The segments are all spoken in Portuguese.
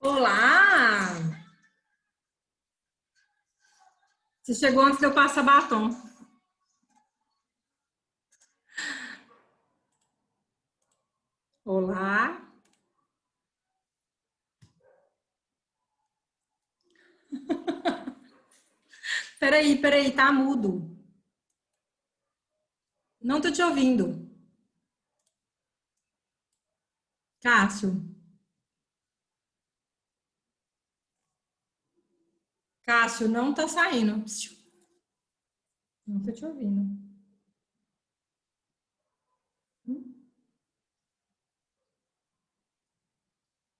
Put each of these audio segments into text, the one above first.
Olá! Você chegou antes de eu passar batom. Olá! Peraí, tá mudo. Não tô te ouvindo. Cássio. Cássio, não tá saindo. Não tô te ouvindo.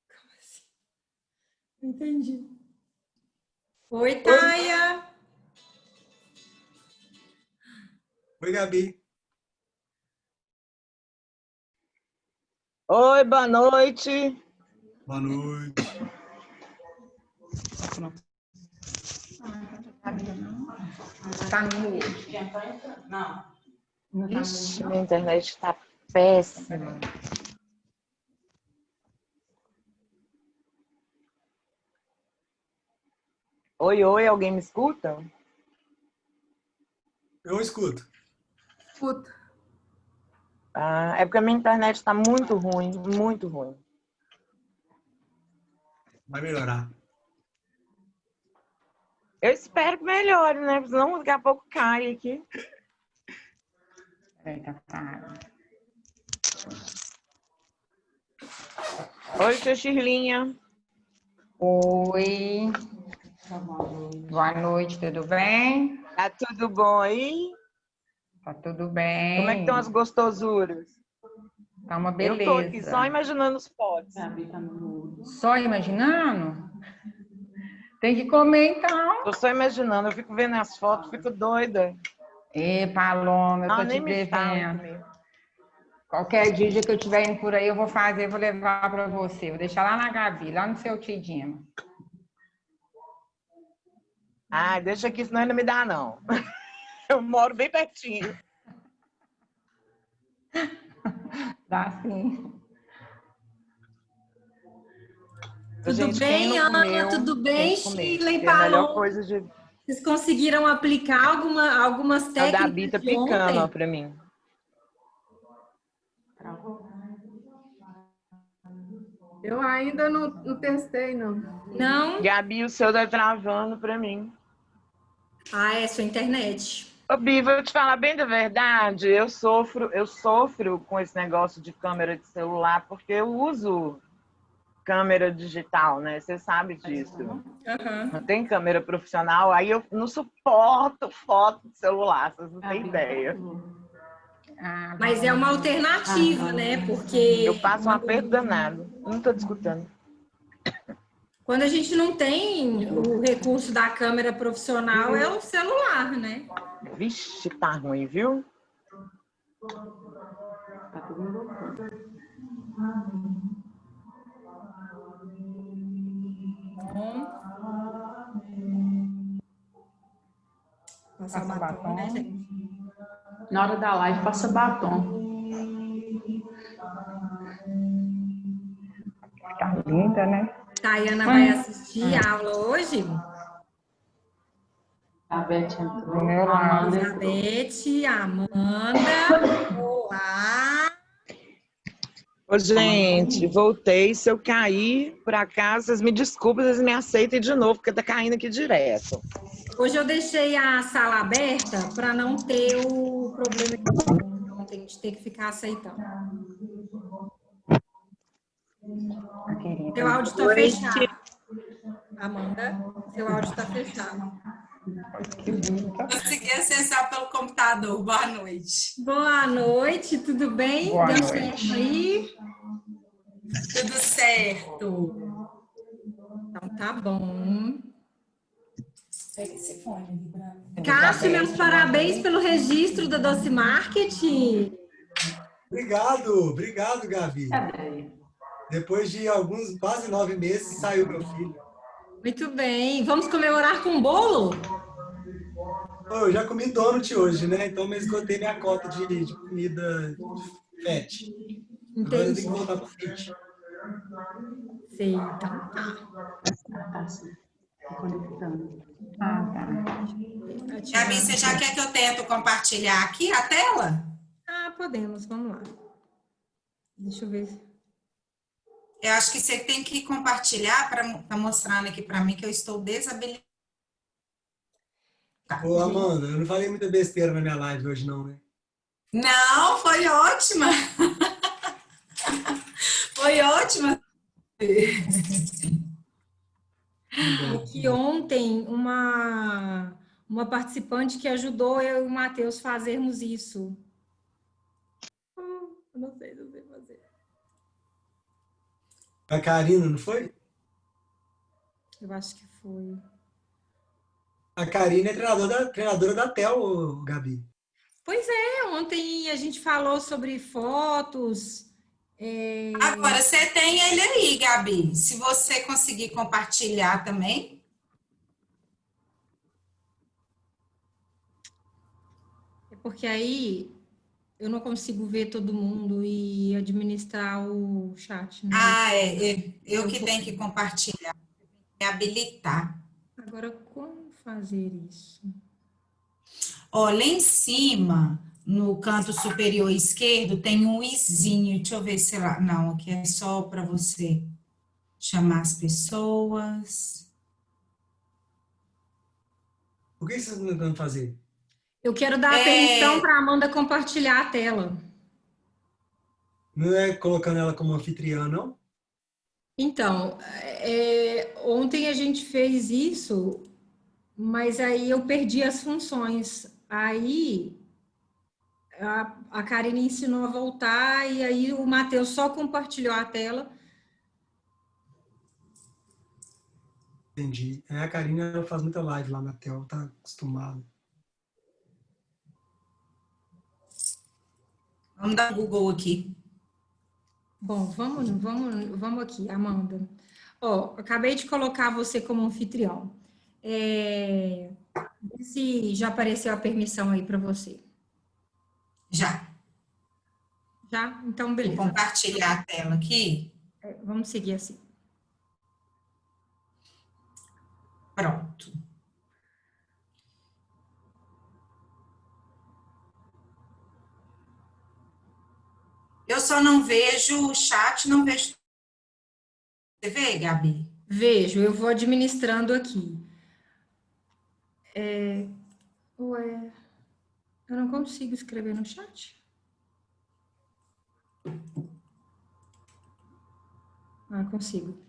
Como assim? Não entendi. Oi, Oi, Taia! oi, Gabi. Oi, boa noite. Boa noite. Tá no mudo. Não. Ixi, minha internet tá péssima. Oi, oi, alguém me escuta? Eu escuto. Puta. Ah, é porque a minha internet tá muito ruim, muito ruim. Vai melhorar. Eu espero que melhore, né? Senão daqui a pouco cai aqui. Oi, tia Shirlinha. Oi, boa noite, tudo bem? Tá tudo bom aí? Tá tudo Como é que estão as bem, gostosuras? tá uma Eu tô aqui só beleza. imaginando os potes. Só imaginando? Tem que comer então. Tô só imaginando, eu fico vendo as fotos, fico doida. Ê, Paloma, eu Ah, tô te nem me fala em devendo. comer. Qualquer dia que eu estiver indo por aí, eu vou fazer, vou levar pra você. Vou deixar lá na Gabi, lá no seu Tidinho. Ah, deixa aqui, senão ainda me dá, não. Eu moro bem pertinho. Dá sim. Tudo Gente, quem bem, não Ana? comeu, Tudo tem bem, que comer. Sheila e Que é a melhor Paloma? coisa de... Vocês conseguiram aplicar algumas A Gabi técnicas tá de picando, ó, ontem? pra mim. Eu ainda não testei, não. Não? Gabi, o seu tá travando pra mim. Ah, é sua internet. Ô, Bi, vou te falar bem da verdade, eu sofro com esse negócio de câmera de celular, porque eu uso câmera digital, né? Você sabe disso. Aham. Não tem câmera profissional, aí eu não suporto foto de celular, vocês não têm ideia. Ah, Mas é uma alternativa, né? Eu Porque passo um aperto danado. Não tô discutindo. quando a gente não tem o recurso da câmera profissional, é o celular, né? Vixe, tá ruim, viu? Tá tudo louco. Bom, passar o passa batom, né, batom. gente? Na hora da live, passa batom. Fica linda, né? Tayana vai assistir a aula hoje? A Beth Do entrou. meu A lado. Amanda entrou. Elizabeth, Amanda. Olá! Ô, gente, voltei. Se eu cair por acaso, vocês me desculpem, vocês me aceitem de novo, porque tá caindo aqui direto. Hoje eu deixei a sala aberta para não ter o problema de ontem de ter que ficar aceitando. A querida. Seu áudio está fechado. Amanda, seu áudio está fechado. Que linda. Consegui acessar pelo computador. Boa noite. Boa noite, tudo bem? Boa Deu noite. certo aí? Tudo certo. Então tá bom. Pega esse fone. Cássio, meus Elizabeth, parabéns boa pelo registro da Doce Market. Obrigado, Gabi. Cadê? Depois de quase 9 meses, saiu meu filho. Muito bem. Vamos comemorar com bolo? Eu já comi donut hoje, né? Então eu esgotei minha cota de comida fat. Agora eu tenho que voltar pro fit. sei. Então tá. Tá sim. Tô conectando. Ah, tá. Gabi, você já quer que eu tento compartilhar aqui a tela? Ah, podemos, vamos lá. Deixa eu ver. Eu acho que você tem que compartilhar para tá mostrando aqui para mim que eu estou desabilitada. Ô, Amanda, eu não falei muita besteira na minha live hoje, não, né? Não, foi ótima. Foi ótima. É que ontem uma participante que ajudou eu e o Matheus fazermos isso. Eu não sei fazer. A Karina, não foi? Eu acho que foi. A Karina é treinadora da TEL, Gabi. Pois é, ontem a gente falou sobre fotos. Agora, você tem ele aí, Gabi. Se você conseguir compartilhar também. É porque aí eu não consigo ver todo mundo e administrar o chat, né? Ah, eu que tenho que compartilhar. Me habilitar. Agora, como fazer isso? Ó, lá em cima, no canto superior esquerdo, tem um izinho. Deixa eu ver se lá. Não, aqui é só para você chamar as pessoas. O que vocês estão tentando fazer? Eu quero dar permissão para a Amanda compartilhar a tela. Não é colocando ela como anfitriã, não? Então, ontem a gente fez isso, mas aí eu perdi as funções. Aí a Karine ensinou a voltar e aí o Matheus só compartilhou a tela. Entendi. A Karina ela faz muita live lá na TEL, tá acostumada. Vamos dar Google aqui. Bom, vamos aqui, Amanda. Ó, acabei de colocar você como anfitrião. Vê se já apareceu a permissão aí para você. Já. Já? Então, Vou beleza. compartilhar a tela aqui. Vamos seguir assim. Pronto. Eu só não vejo o chat, não vejo. Você vê, Gabi? Vejo, eu vou administrando aqui. Ué, eu não consigo escrever no chat? Ah, consigo.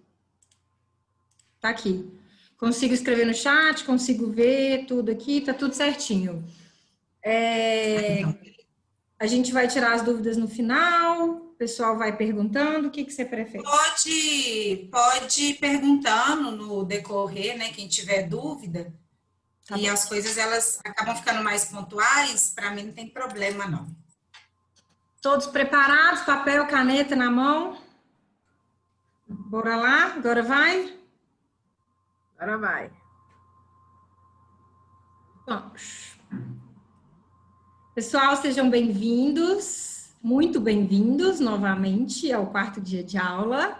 Tá aqui. Consigo escrever no chat, consigo ver tudo aqui, tá tudo certinho. A gente vai tirar as dúvidas no final, o pessoal vai perguntando, o que você prefere? Pode ir perguntando no decorrer, né? Quem tiver dúvida. Tá e bom. as coisas, elas acabam ficando mais pontuais, para mim não tem problema, não. Todos preparados? Papel, caneta na mão? Bora lá? Agora vai? Agora vai. Vamos. Pessoal, sejam bem-vindos, muito bem-vindos novamente ao quarto dia de aula.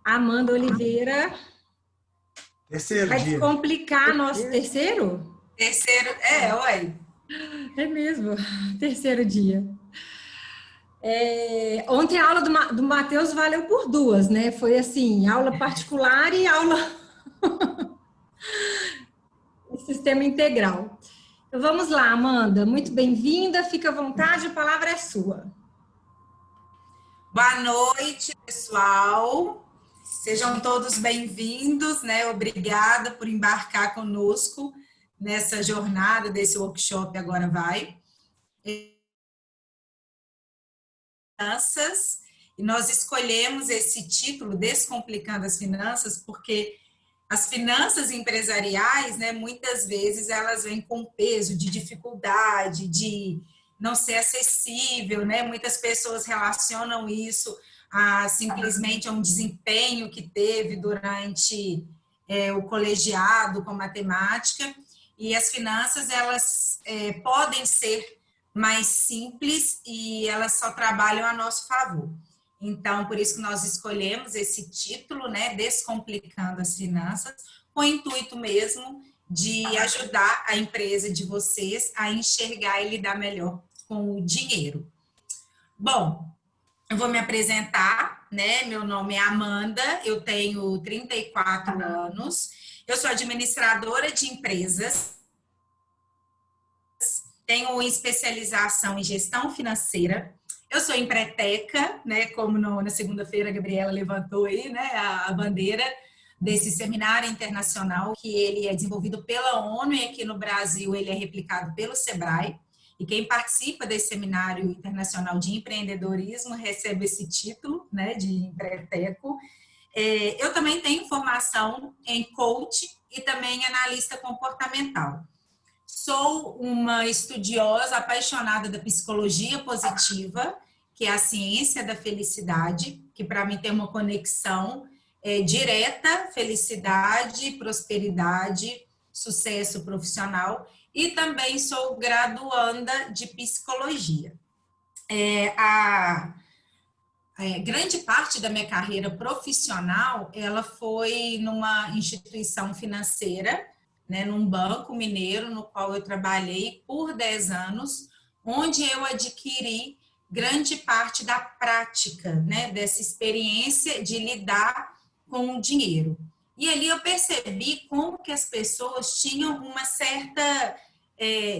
Amanda Oliveira Terceiro vai dia. descomplicar nosso terceiro? Terceiro, oi. É mesmo, terceiro dia. Ontem a aula do Matheus valeu por duas, né? Foi assim, aula particular e aula sistema integral. Então, vamos lá, Amanda. Muito bem-vinda, fica à vontade, a palavra é sua. Boa noite, pessoal. Sejam todos bem-vindos, né? Obrigada por embarcar conosco nessa jornada desse workshop Agora Vai. Finanças, e nós escolhemos esse título, Descomplicando as Finanças, porque as finanças empresariais, né, muitas vezes elas vêm com peso de dificuldade, de não ser acessível, né? Muitas pessoas relacionam isso simplesmente a um desempenho que teve durante o colegiado com matemática, e as finanças, elas podem ser mais simples e elas só trabalham a nosso favor. Então, por isso que nós escolhemos esse título, né, Descomplicando as Finanças, com o intuito mesmo de ajudar a empresa de vocês a enxergar e lidar melhor com o dinheiro. Bom, eu vou me apresentar, né? Meu nome é Amanda, eu tenho 34 anos, eu sou administradora de empresas, tenho especialização em gestão financeira, eu sou empreteca, né? Como na segunda-feira a Gabriela levantou aí, né? A bandeira desse seminário internacional, que ele é desenvolvido pela ONU e aqui no Brasil ele é replicado pelo SEBRAE. E quem participa desse seminário internacional de empreendedorismo recebe esse título, né, de empreteco. Eu também tenho formação em coach e também analista comportamental. Sou uma estudiosa apaixonada da psicologia positiva, que é a ciência da felicidade, que para mim tem uma conexão direta, felicidade, prosperidade, sucesso profissional, e também sou graduanda de psicologia. Grande parte da minha carreira profissional, ela foi numa instituição financeira, né, num banco mineiro, no qual eu trabalhei por 10 anos, onde eu adquiri grande parte da prática, né, dessa experiência de lidar com o dinheiro. E ali eu percebi como que as pessoas tinham uma certa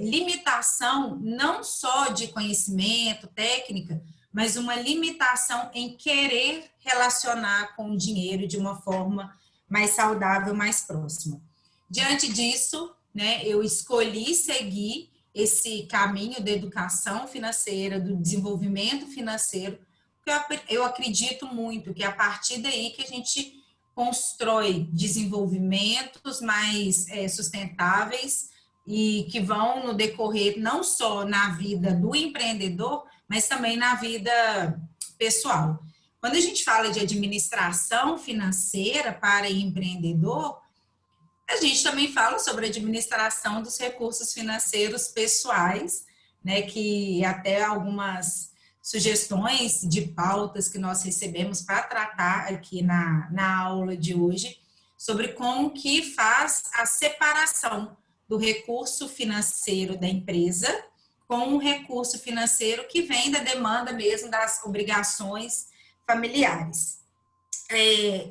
limitação, não só de conhecimento, técnica, mas uma limitação em querer relacionar com o dinheiro de uma forma mais saudável, mais próxima. Diante disso, né, eu escolhi seguir esse caminho da educação financeira, do desenvolvimento financeiro, porque eu acredito muito que é a partir daí que a gente constrói desenvolvimentos mais sustentáveis e que vão no decorrer não só na vida do empreendedor, mas também na vida pessoal. Quando a gente fala de administração financeira para empreendedor, a gente também fala sobre a administração dos recursos financeiros pessoais, né, que até algumas sugestões de pautas que nós recebemos para tratar aqui na aula de hoje, sobre como que faz a separação do recurso financeiro da empresa com o recurso financeiro que vem da demanda mesmo das obrigações familiares.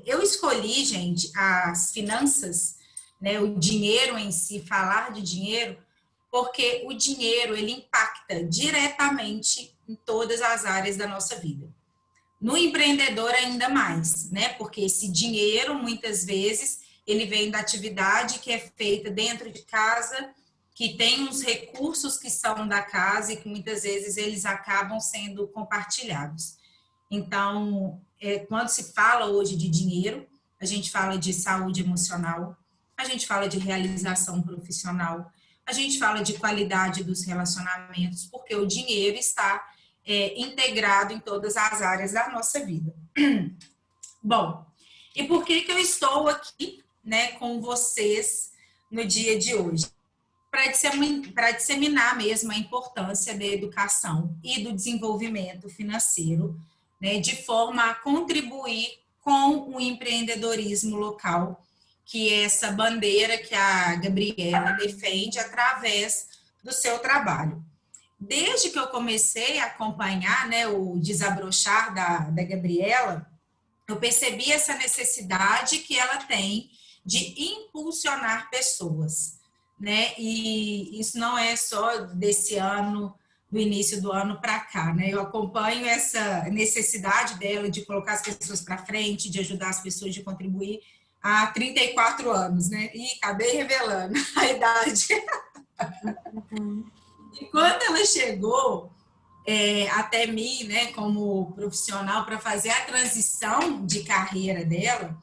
Eu escolhi, gente, as finanças, né, o dinheiro em si, falar de dinheiro, porque o dinheiro, ele impacta diretamente em todas as áreas da nossa vida. No empreendedor ainda mais, né, porque esse dinheiro, muitas vezes, ele vem da atividade que é feita dentro de casa, que tem uns recursos que são da casa e que muitas vezes eles acabam sendo compartilhados. Então, quando se fala hoje de dinheiro, a gente fala de saúde emocional, a gente fala de realização profissional, a gente fala de qualidade dos relacionamentos, porque o dinheiro está integrado em todas as áreas da nossa vida. Bom, e por que eu estou aqui, né, com vocês no dia de hoje? Para disseminar mesmo a importância da educação e do desenvolvimento financeiro, né, de forma a contribuir com o empreendedorismo local, que é essa bandeira que a Gabriela defende através do seu trabalho. Desde que eu comecei a acompanhar, né, o desabrochar da Gabriela, eu percebi essa necessidade que ela tem de impulsionar pessoas, né? E isso não é só desse ano, do início do ano para cá, né? Eu acompanho essa necessidade dela de colocar as pessoas para frente, de ajudar as pessoas, de contribuir há 34 anos, né? E acabei revelando a idade. E quando ela chegou até mim, né, como profissional, para fazer a transição de carreira dela,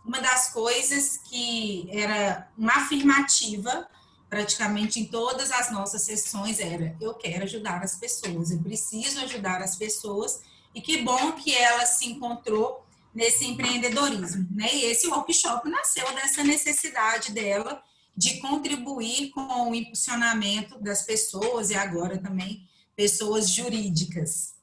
uma das coisas que era uma afirmativa, praticamente em todas as nossas sessões, era: eu quero ajudar as pessoas, eu preciso ajudar as pessoas, e que bom que ela se encontrou nesse empreendedorismo, né? E esse workshop nasceu dessa necessidade dela de contribuir com o impulsionamento das pessoas, e agora também pessoas jurídicas.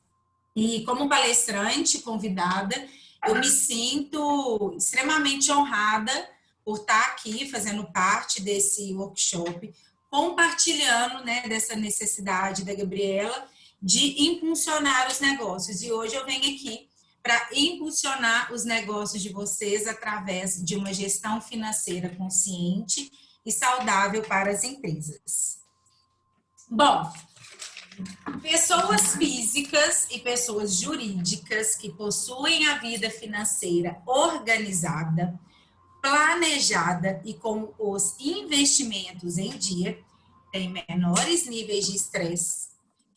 E como palestrante convidada, eu me sinto extremamente honrada por estar aqui fazendo parte desse workshop, compartilhando, né, dessa necessidade da Gabriela de impulsionar os negócios. E hoje eu venho aqui para impulsionar os negócios de vocês através de uma gestão financeira consciente e saudável para as empresas. Bom, pessoas físicas e pessoas jurídicas que possuem a vida financeira organizada, planejada e com os investimentos em dia, têm menores níveis de estresse,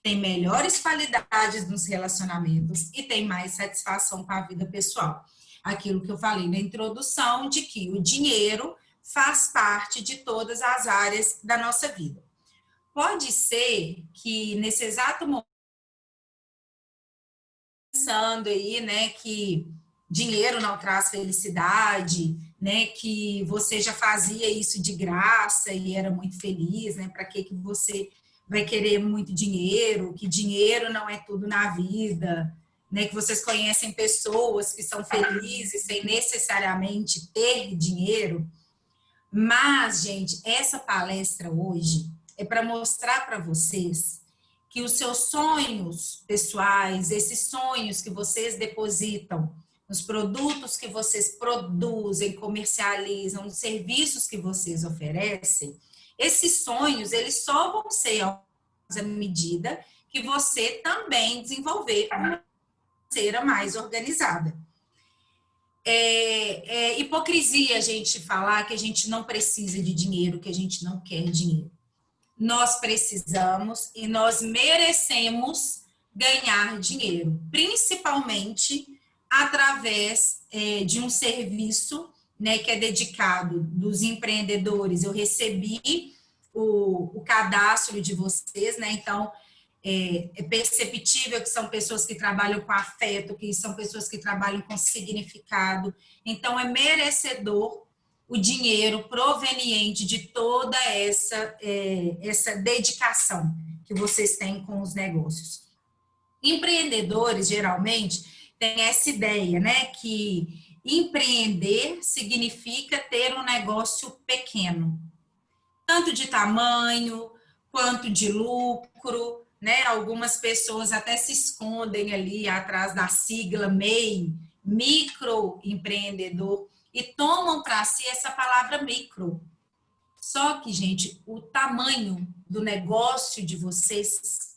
têm melhores qualidades nos relacionamentos e têm mais satisfação com a vida pessoal. Aquilo que eu falei na introdução, de que o dinheiro faz parte de todas as áreas da nossa vida. Pode ser que nesse exato momento, pensando aí, né, que dinheiro não traz felicidade, né, que você já fazia isso de graça e era muito feliz, né, para que você vai querer muito dinheiro, que dinheiro não é tudo na vida, né, que vocês conhecem pessoas que são felizes sem necessariamente ter dinheiro. Mas, gente, essa palestra hoje é para mostrar para vocês que os seus sonhos pessoais, esses sonhos que vocês depositam nos produtos que vocês produzem, comercializam, nos serviços que vocês oferecem, esses sonhos, eles só vão ser à medida que você também desenvolver uma financeira mais organizada. É hipocrisia a gente falar que a gente não precisa de dinheiro, que a gente não quer dinheiro. Nós precisamos e nós merecemos ganhar dinheiro, principalmente através de um serviço, né, que é dedicado dos empreendedores. Eu recebi o cadastro de vocês, né? Então, é perceptível que são pessoas que trabalham com afeto, que são pessoas que trabalham com significado. Então, é merecedor o dinheiro proveniente de toda essa dedicação que vocês têm com os negócios. Empreendedores, geralmente, têm essa ideia, né, que empreender significa ter um negócio pequeno, tanto de tamanho quanto de lucro, né? Algumas pessoas até se escondem ali atrás da sigla MEI, microempreendedor, e tomam para si essa palavra micro. Só que, gente, o tamanho do negócio de vocês,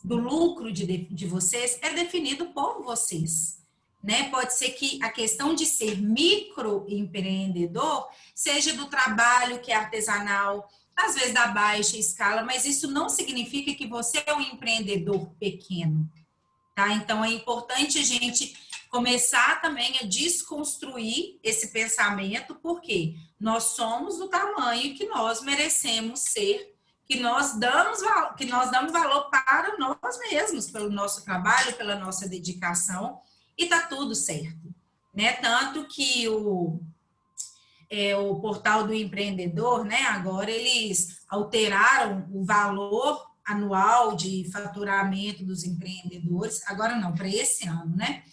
do lucro de vocês, é definido por vocês, né? Pode ser que a questão de ser microempreendedor seja do trabalho que é artesanal, às vezes da baixa escala, mas isso não significa que você é um empreendedor pequeno, tá? Então, é importante a gente começar também a desconstruir esse pensamento, porque nós somos do tamanho que nós merecemos ser, que nós damos valor para nós mesmos, pelo nosso trabalho, pela nossa dedicação, e tá tudo certo, né? Tanto que o portal do empreendedor, né? Agora eles alteraram o valor anual de faturamento dos empreendedores, agora não, para esse ano, né?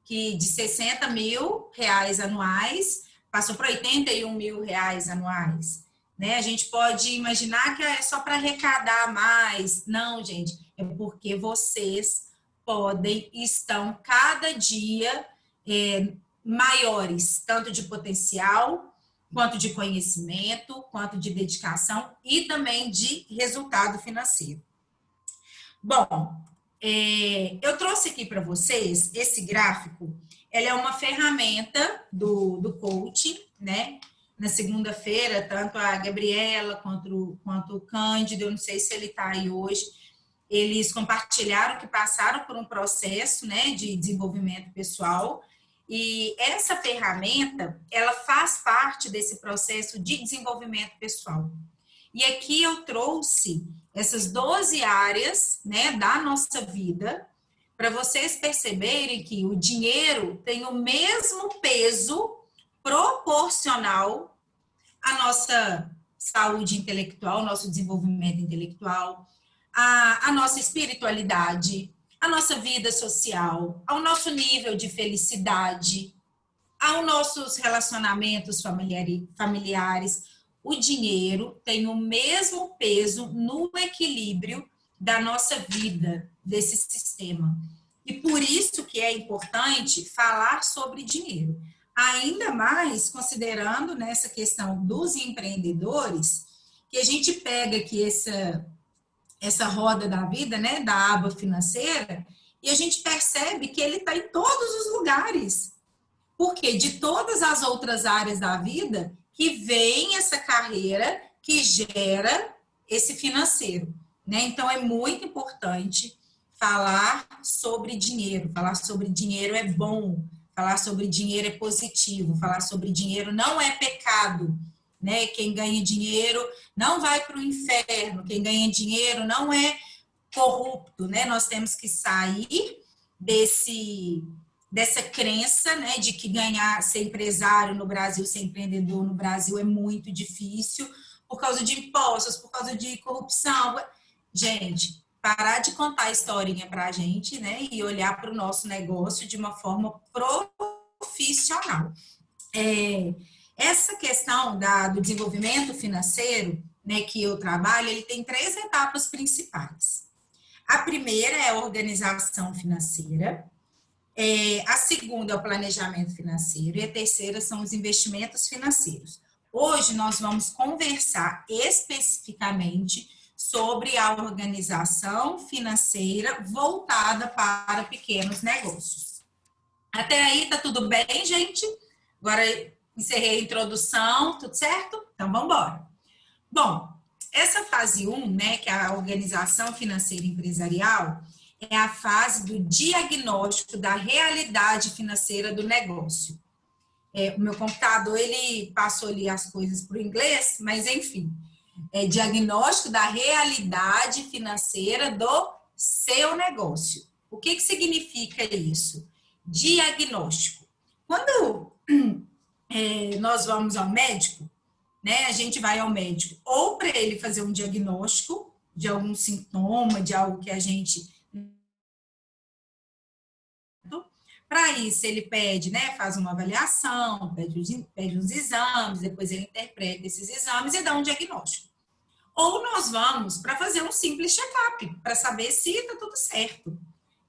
Que de 60 mil reais anuais passou para 81 mil reais anuais, né? A gente pode imaginar que é só para arrecadar mais. Não, gente, é porque vocês estão cada dia maiores, tanto de potencial, quanto de conhecimento, quanto de dedicação e também de resultado financeiro. Bom, eu trouxe aqui para vocês esse gráfico. Ela é uma ferramenta do coaching, né? Na segunda-feira, tanto a Gabriela quanto o Cândido, eu não sei se ele está aí hoje, eles compartilharam que passaram por um processo, né, de desenvolvimento pessoal. E essa ferramenta, ela faz parte desse processo de desenvolvimento pessoal. E aqui eu trouxe essas 12 áreas, né, da nossa vida, para vocês perceberem que o dinheiro tem o mesmo peso proporcional à nossa saúde intelectual, ao nosso desenvolvimento intelectual, à nossa espiritualidade, à nossa vida social, ao nosso nível de felicidade, aos nossos relacionamentos familiares. O dinheiro tem o mesmo peso no equilíbrio da nossa vida, desse sistema. E por isso que é importante falar sobre dinheiro. Ainda mais considerando nessa questão dos empreendedores, que a gente pega aqui essa roda da vida, né, da aba financeira, e a gente percebe que ele está em todos os lugares. Porque de todas as outras áreas da vida, que vem essa carreira que gera esse financeiro, né? Então, é muito importante falar sobre dinheiro. Falar sobre dinheiro é bom. Falar sobre dinheiro é positivo. Falar sobre dinheiro não é pecado, né? Quem ganha dinheiro não vai para o inferno. Quem ganha dinheiro não é corrupto, né? Nós temos que sair dessa crença, né, de que ser empresário no Brasil, ser empreendedor no Brasil é muito difícil por causa de impostos, por causa de corrupção. Gente, parar de contar historinha para a gente, né, e olhar para o nosso negócio de uma forma profissional. Essa questão do desenvolvimento financeiro, né, que eu trabalho, ele tem 3 etapas principais. A primeira é a organização financeira. A segunda é o planejamento financeiro e a terceira são os investimentos financeiros. Hoje nós vamos conversar especificamente sobre a organização financeira voltada para pequenos negócios. Até aí tá tudo bem, gente? Agora encerrei a introdução, tudo certo? Então vamos embora. Bom, essa fase 1, né, que é a organização financeira empresarial, é a fase do diagnóstico da realidade financeira do negócio. O meu computador, ele passou ali as coisas para o inglês, mas enfim, é diagnóstico da realidade financeira do seu negócio. O que significa isso? Diagnóstico. Quando nós vamos ao médico, né, a gente vai ao médico ou para ele fazer um diagnóstico de algum sintoma, de algo que a gente... Para isso, ele pede, né, faz uma avaliação, pede uns exames, depois ele interpreta esses exames e dá um diagnóstico. Ou nós vamos para fazer um simples check-up, para saber se está tudo certo,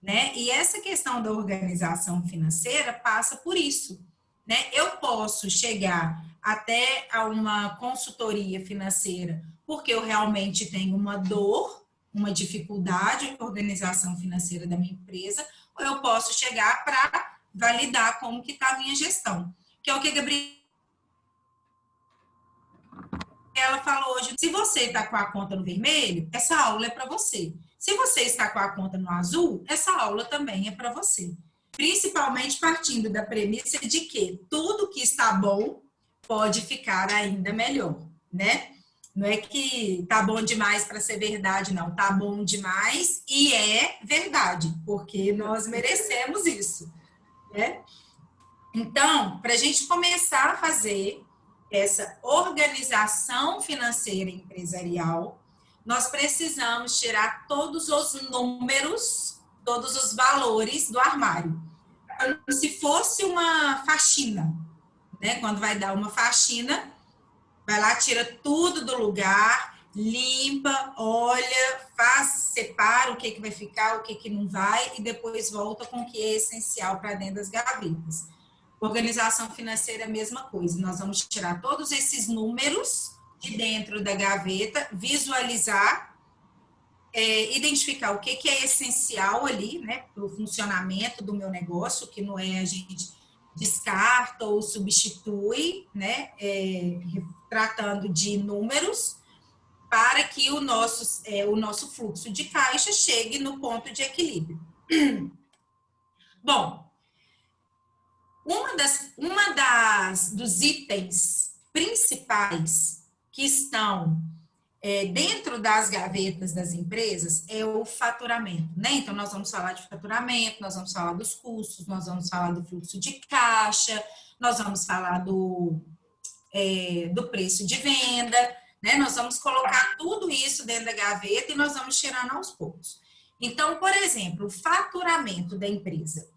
né? E essa questão da organização financeira passa por isso, né? Eu posso chegar até a uma consultoria financeira porque eu realmente tenho uma dor, uma dificuldade com a organização financeira da minha empresa, ou eu posso chegar para validar como que está a minha gestão. Que é o que a Gabriela falou hoje. Se você está com a conta no vermelho, essa aula é para você. Se você está com a conta no azul, essa aula também é para você. Principalmente partindo da premissa de que tudo que está bom pode ficar ainda melhor, né? Não é que tá bom demais para ser verdade, não. Tá bom demais e é verdade, porque nós merecemos isso, né? Então, para a gente começar a fazer essa organização financeira empresarial, nós precisamos tirar todos os números, todos os valores do armário. Se fosse uma faxina, né? Quando vai dar uma faxina, vai lá, tira tudo do lugar, limpa, olha, separa o que vai ficar, o que não vai, e depois volta com o que é essencial para dentro das gavetas. Organização financeira é a mesma coisa. Nós vamos tirar todos esses números de dentro da gaveta, visualizar, identificar o que é essencial ali, né, para o funcionamento do meu negócio, que não é a gente descarta ou substitui, né, tratando de números, para que o nosso fluxo de caixa chegue no ponto de equilíbrio. Bom, dos itens principais que estão dentro das gavetas das empresas é o faturamento, né? Então, nós vamos falar de faturamento, nós vamos falar dos custos, nós vamos falar do fluxo de caixa, nós vamos falar do preço de venda, né? Nós vamos colocar tudo isso dentro da gaveta e nós vamos tirando aos poucos. Então, por exemplo, o faturamento da empresa.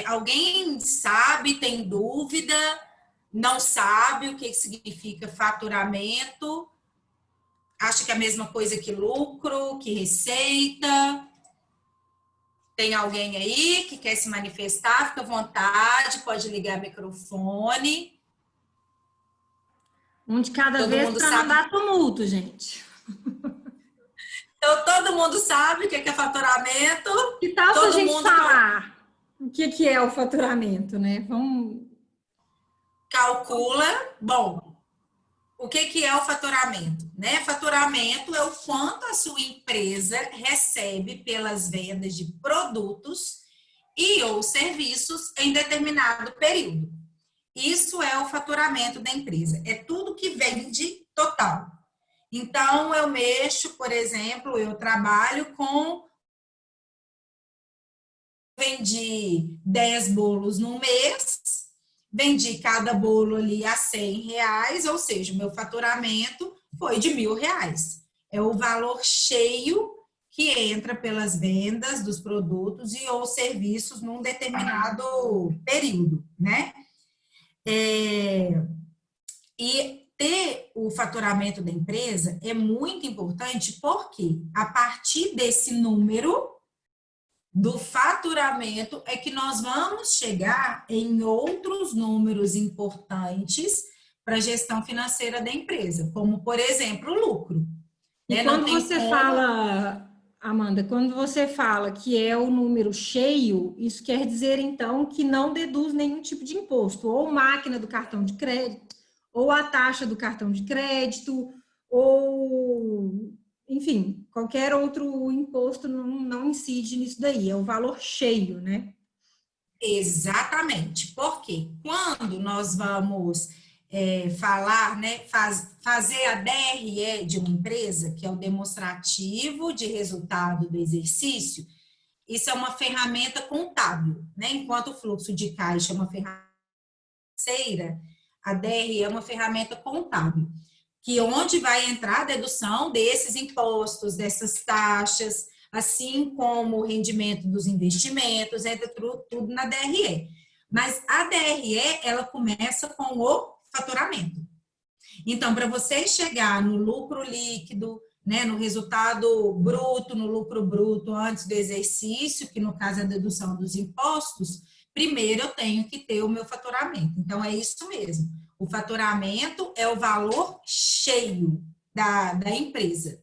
Alguém sabe, tem dúvida, não sabe o que significa faturamento, acha que é a mesma coisa que lucro, que receita? Tem alguém aí que quer se manifestar? Fica à vontade, pode ligar o microfone. Um de cada Todo vez mundo para não sabe. dar tumulto, gente. Então, todo mundo sabe o que é faturamento. Que tal se a Todo gente mundo falar o que é o faturamento, né? Vamos... calcula. Bom, o que é o faturamento? Né? Faturamento é o quanto a sua empresa recebe pelas vendas de produtos e ou serviços em determinado período. Isso é o faturamento da empresa. É tudo que vende total. Então, eu mexo, por exemplo, eu trabalho com... Vendi 10 bolos no mês, vendi cada bolo ali a R$100, ou seja, o meu faturamento foi de R$1.000. É o valor cheio que entra pelas vendas dos produtos e ou serviços num determinado período, né? E ter o faturamento da empresa é muito importante porque a partir desse número do faturamento é que nós vamos chegar em outros números importantes para a gestão financeira da empresa, como, por exemplo, o lucro. E quando você fala, Amanda, quando você fala que é o número cheio, isso quer dizer, então, que não deduz nenhum tipo de imposto, ou máquina do cartão de crédito, ou a taxa do cartão de crédito, ou... Enfim, qualquer outro imposto não incide nisso daí, é o valor cheio, né? Exatamente, porque quando nós vamos falar, né, fazer a DRE de uma empresa, que é o demonstrativo de resultado do exercício, isso é uma ferramenta contábil, né? Enquanto o fluxo de caixa é uma ferramenta financeira, a DRE é uma ferramenta contábil, que onde vai entrar a dedução desses impostos, dessas taxas, assim como o rendimento dos investimentos, entra tudo na DRE. Mas a DRE, ela começa com o faturamento. Então, para você chegar no lucro líquido, né, no resultado bruto, no lucro bruto antes do exercício, que no caso é a dedução dos impostos, primeiro eu tenho que ter o meu faturamento. Então, é isso mesmo. O faturamento é o valor cheio da empresa.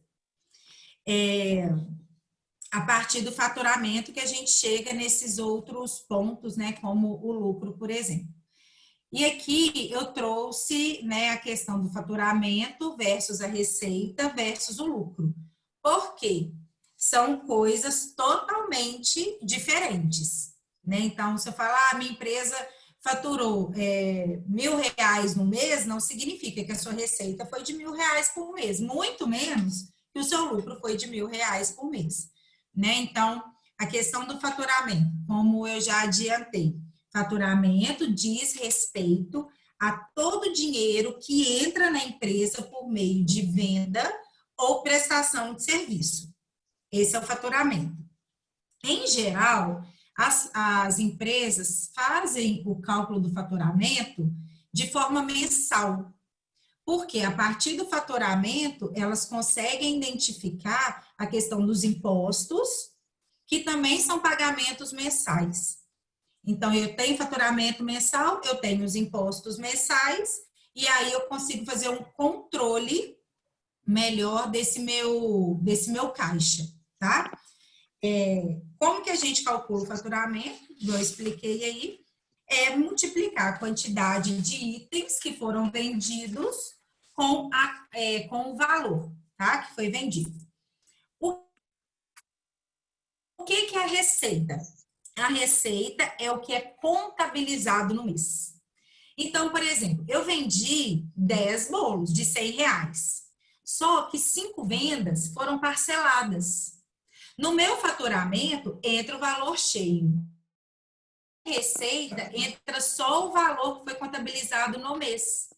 A partir do faturamento que a gente chega nesses outros pontos, né, como o lucro, por exemplo. E aqui eu trouxe, né, a questão do faturamento versus a receita versus o lucro. Por quê? São coisas totalmente diferentes, né? Então, se eu falar, minha empresa faturou R$1.000 no mês, não significa que a sua receita foi de R$1.000 por mês, muito menos que o seu lucro foi de R$1.000 por mês, né? Então, a questão do faturamento, como eu já adiantei, faturamento diz respeito a todo o dinheiro que entra na empresa por meio de venda ou prestação de serviço. Esse é o faturamento. Em geral, as empresas fazem o cálculo do faturamento de forma mensal, porque a partir do faturamento elas conseguem identificar a questão dos impostos, que também são pagamentos mensais. Então, eu tenho faturamento mensal, eu tenho os impostos mensais, e aí eu consigo fazer um controle melhor desse meu caixa, tá? Como que a gente calcula o faturamento? Eu expliquei aí. É multiplicar a quantidade de itens que foram vendidos com o valor, tá? Que foi vendido. O que é a receita? A receita é o que é contabilizado no mês. Então, por exemplo, eu vendi 10 bolos de R$100, só que 5 vendas foram parceladas. No meu faturamento, entra o valor cheio. A receita entra só o valor que foi contabilizado no mês.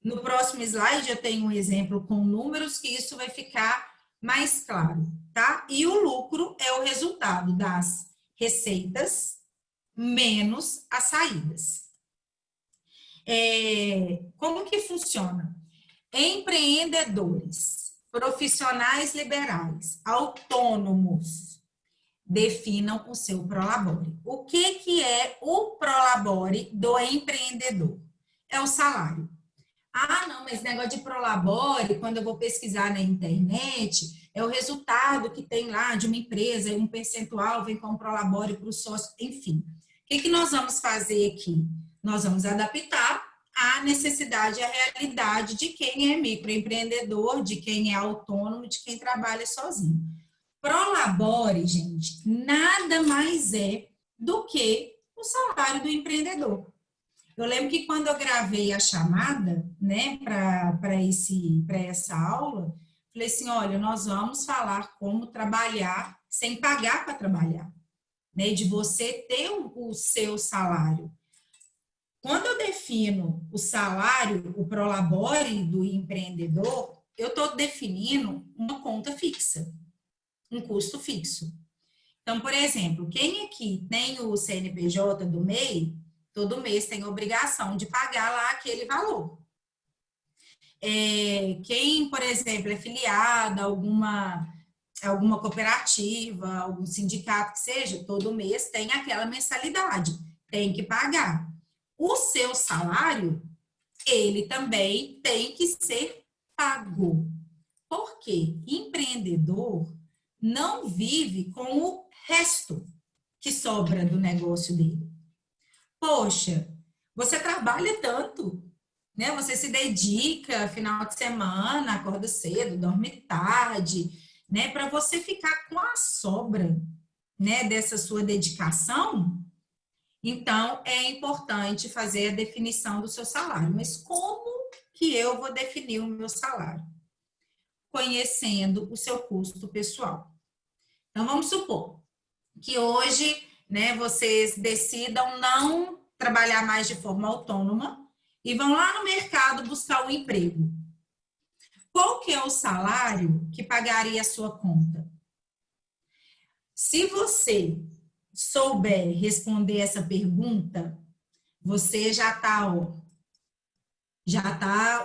No próximo slide, eu tenho um exemplo com números que isso vai ficar mais claro, tá? E o lucro é o resultado das receitas menos as saídas. Como que funciona? Empreendedores, profissionais liberais, autônomos, definam o seu prolabore. O que é o prolabore do empreendedor? É o salário. Ah, não, mas negócio de prolabore, quando eu vou pesquisar na internet, é o resultado que tem lá de uma empresa, um percentual vem com o prolabore para o sócio, enfim. O que nós vamos fazer aqui? Nós vamos adaptar a necessidade, a realidade de quem é microempreendedor, de quem é autônomo, de quem trabalha sozinho. Prolabore, gente, nada mais é do que o salário do empreendedor. Eu lembro que quando eu gravei a chamada, né, para essa aula, falei assim, olha, nós vamos falar como trabalhar sem pagar para trabalhar, né, de você ter o seu salário. Quando eu defino o salário, o prolabore do empreendedor, eu estou definindo uma conta fixa, um custo fixo. Então, por exemplo, quem aqui tem o CNPJ do MEI, todo mês tem obrigação de pagar lá aquele valor. Quem, por exemplo, é filiado a alguma cooperativa, algum sindicato que seja, todo mês tem aquela mensalidade, tem que pagar. O seu salário, ele também tem que ser pago. Por quê? Empreendedor não vive com o resto que sobra do negócio dele. Poxa, você trabalha tanto, né? Você se dedica final de semana, acorda cedo, dorme tarde, né? Para você ficar com a sobra, né, dessa sua dedicação. Então, é importante fazer a definição do seu salário. Mas como que eu vou definir o meu salário? Conhecendo o seu custo pessoal. Então, vamos supor que hoje, né, vocês decidam não trabalhar mais de forma autônoma e vão lá no mercado buscar um emprego. Qual que é o salário que pagaria a sua conta? Se você souber responder essa pergunta, você já está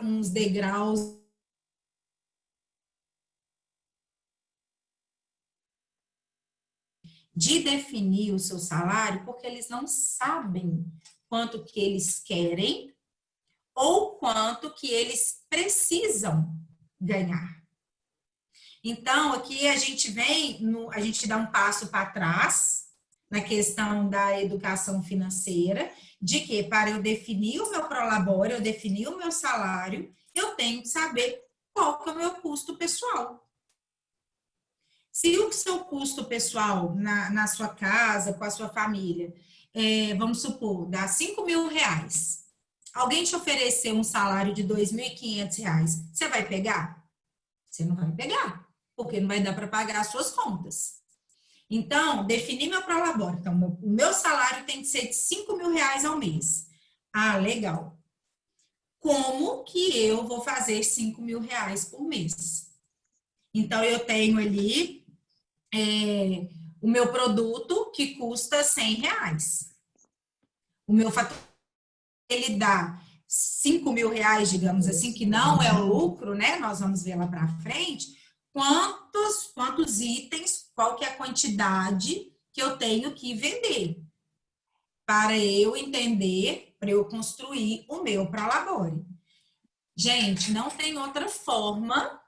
uns degraus de definir o seu salário, porque eles não sabem quanto que eles querem ou quanto que eles precisam ganhar. Então, aqui a gente a gente dá um passo para trás na questão da educação financeira, de que para eu definir o meu prolabore, eu definir o meu salário, eu tenho que saber qual que é o meu custo pessoal. Se o seu custo pessoal na sua casa, com a sua família, vamos supor, dá R$5.000, alguém te oferecer um salário de R$2.500, você vai pegar? Você não vai pegar, porque não vai dar para pagar as suas contas. Então, definir meu prolabore. Então, o meu salário tem que ser de R$5.000 ao mês. Ah, legal. Como que eu vou fazer R$5.000 por mês? Então, eu tenho ali o meu produto que custa R$100. O meu fator, ele dá R$5.000, digamos assim, que não é o lucro, né? Nós vamos ver lá para frente. Quantos itens, qual que é a quantidade que eu tenho que vender para eu entender, para eu construir o meu prolabore. Gente, não tem outra forma,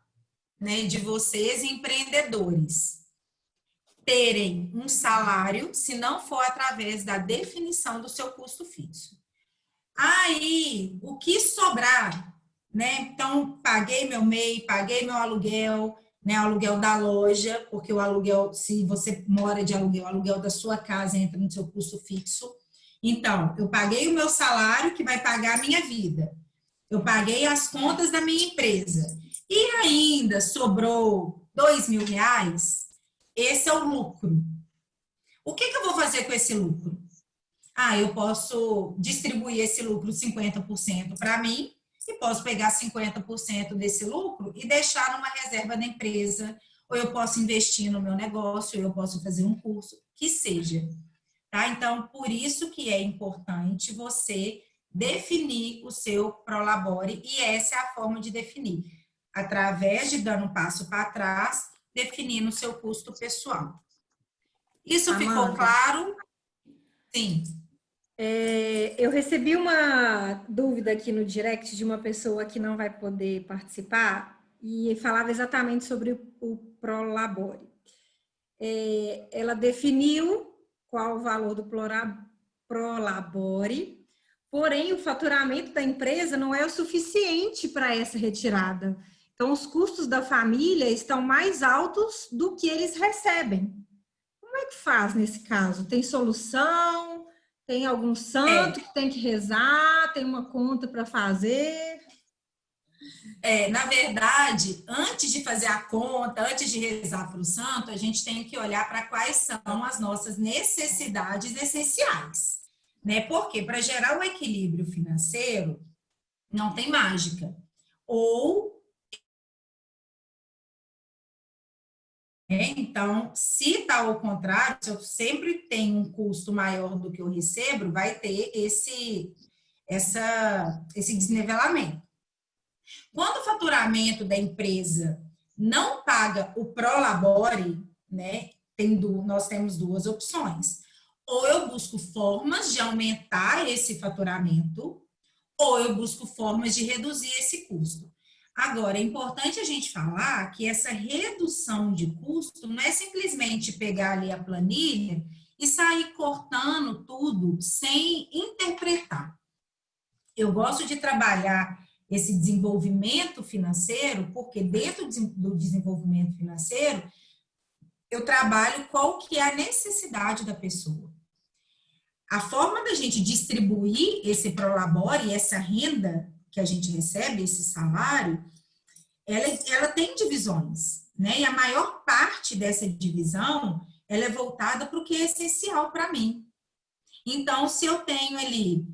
né, de vocês empreendedores terem um salário se não for através da definição do seu custo fixo. Aí, o que sobrar, né? Então, paguei meu MEI, paguei meu aluguel, né, o aluguel da loja, porque o aluguel, se você mora de aluguel, o aluguel da sua casa entra no seu custo fixo. Então, eu paguei o meu salário, que vai pagar a minha vida. Eu paguei as contas da minha empresa. E ainda sobrou R$2.000, esse é o lucro. O que eu vou fazer com esse lucro? Ah, eu posso distribuir esse lucro 50% para mim, e posso pegar 50% desse lucro e deixar numa reserva da empresa, ou eu posso investir no meu negócio, ou eu posso fazer um curso, que seja. Tá? Então, por isso que é importante você definir o seu Prolabore, e essa é a forma de definir, através de dando um passo para trás, definindo o seu custo pessoal. Isso ficou Amanda, claro? Sim. eu recebi uma dúvida aqui no direct de uma pessoa que não vai poder participar e falava exatamente sobre o Prolabore. Ela definiu qual o valor do Prolabore, porém o faturamento da empresa não é o suficiente para essa retirada. Então, os custos da família estão mais altos do que eles recebem. Como é que faz nesse caso? Tem solução? Tem algum santo que tem que rezar? Tem uma conta para fazer? Na verdade, antes de fazer a conta, antes de rezar para o santo, a gente tem que olhar para quais são as nossas necessidades essenciais, né? Porque para gerar um equilíbrio financeiro, não tem mágica. Ou então, se está ao contrário, se eu sempre tenho um custo maior do que eu recebo, vai ter esse desnivelamento. Quando o faturamento da empresa não paga o Prolabore, né, nós temos duas opções. Ou eu busco formas de aumentar esse faturamento, ou eu busco formas de reduzir esse custo. Agora, é importante a gente falar que essa redução de custo não é simplesmente pegar ali a planilha e sair cortando tudo sem interpretar. Eu gosto de trabalhar esse desenvolvimento financeiro, porque dentro do desenvolvimento financeiro, eu trabalho qual que é a necessidade da pessoa. A forma da gente distribuir esse Prolabore, essa renda que a gente recebe, esse salário, ela tem divisões, né? E a maior parte dessa divisão, ela é voltada para o que é essencial para mim. Então, se eu tenho ali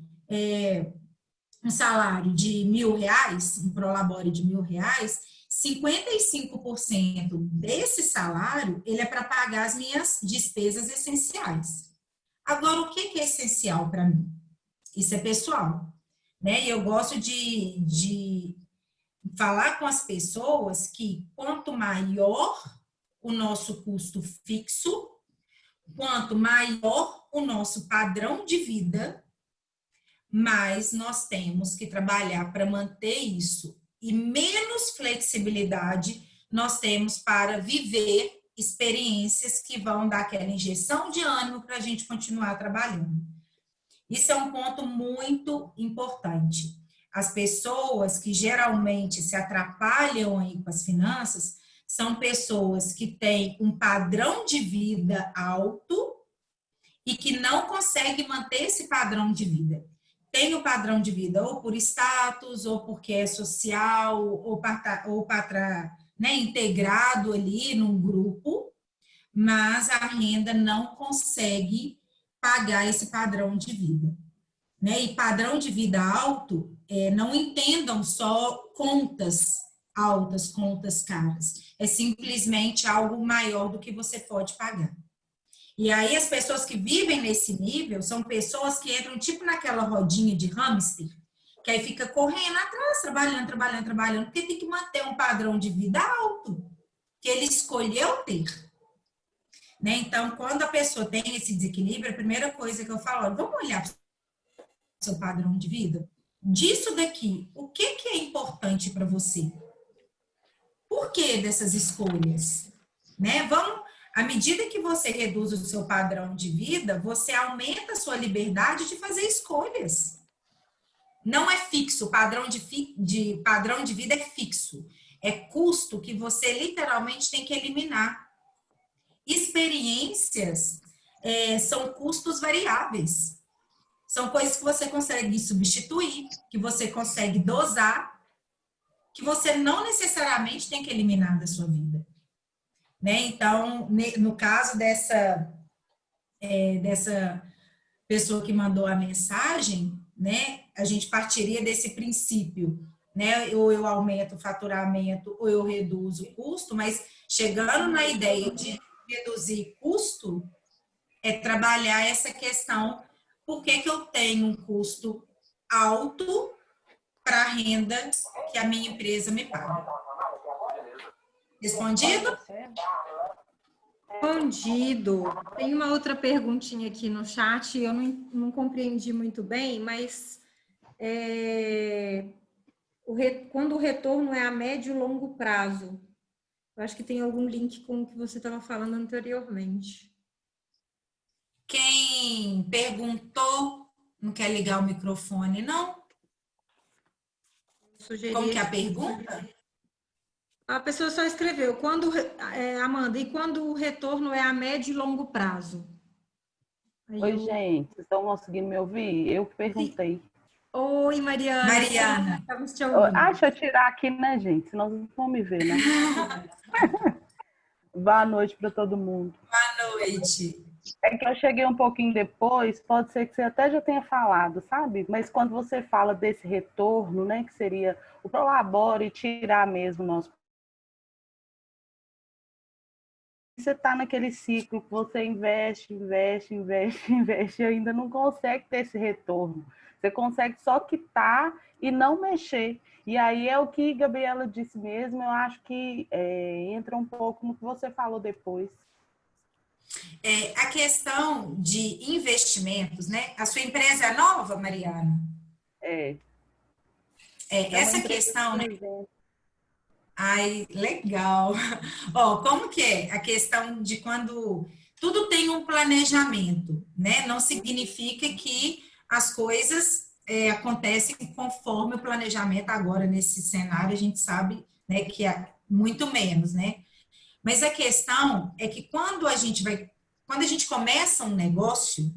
um salário de R$1.000, um Prolabore de R$1.000, 55% desse salário, ele é para pagar as minhas despesas essenciais. Agora, o que é essencial para mim? Isso é pessoal, né? E eu gosto de falar com as pessoas que quanto maior o nosso custo fixo, quanto maior o nosso padrão de vida, mais nós temos que trabalhar para manter isso. E menos flexibilidade nós temos para viver experiências que vão dar aquela injeção de ânimo para a gente continuar trabalhando. Isso é um ponto muito importante. As pessoas que geralmente se atrapalham aí com as finanças são pessoas que têm um padrão de vida alto e que não conseguem manter esse padrão de vida. Tem o padrão de vida ou por status, ou porque é social, ou para né, integrado ali num grupo, mas a renda não consegue pagar esse padrão de vida. Né? E padrão de vida alto, não entendam só contas altas, contas caras. É simplesmente algo maior do que você pode pagar. E aí as pessoas que vivem nesse nível são pessoas que entram tipo naquela rodinha de hamster, que aí fica correndo atrás, trabalhando, porque tem que manter um padrão de vida alto, que ele escolheu ter. Né? Então, quando a pessoa tem esse desequilíbrio, a primeira coisa que eu falo, vamos olhar para o seu padrão de vida? Disso daqui, o que é importante para você? Por que dessas escolhas? Né? À medida que você reduz o seu padrão de vida, você aumenta a sua liberdade de fazer escolhas. Não é fixo, o padrão de vida é fixo. É custo que você literalmente tem que eliminar. Experiências são custos variáveis. São coisas que você consegue substituir, que você consegue dosar, que você não necessariamente tem que eliminar da sua vida. Né? Então, no caso dessa pessoa que mandou a mensagem, né, a gente partiria desse princípio, né? Ou eu aumento o faturamento, ou eu reduzo o custo, mas chegando na ideia de reduzir custo, é trabalhar essa questão, por que que eu tenho um custo alto para a renda que a minha empresa me paga? Respondido? Respondido. Tem uma outra perguntinha aqui no chat, eu não compreendi muito bem, mas quando o retorno é a médio e longo prazo, eu acho que tem algum link com o que você estava falando anteriormente. Quem perguntou não quer ligar o microfone, não? Como que é a pergunta? A pessoa só escreveu, Amanda, e quando o retorno é a médio e longo prazo? Oi, gente, vocês estão conseguindo me ouvir? Eu que perguntei. Oi, Mariana. Mariana. Estamos te ouvindo. Deixa eu tirar aqui, né, gente? Senão vocês vão me ver, né? Boa noite para todo mundo. Boa noite. É que eu cheguei um pouquinho depois, pode ser que você até já tenha falado, sabe? Mas quando você fala desse retorno, né, que seria o Prolabore tirar mesmo o nosso... Você está naquele ciclo que você investe e ainda não consegue ter esse retorno. Você consegue só quitar e não mexer. E aí é o que a Gabriela disse mesmo, eu acho que entra um pouco no que você falou depois. A questão de investimentos, né? A sua empresa é nova, Mariana? Essa questão, né? Ai, legal. Ó, como que é a questão de quando tudo tem um planejamento, né? Não significa que as coisas acontecem conforme o planejamento agora nesse cenário, a gente sabe, né, que é muito menos, né? Mas a questão é que quando a gente começa um negócio,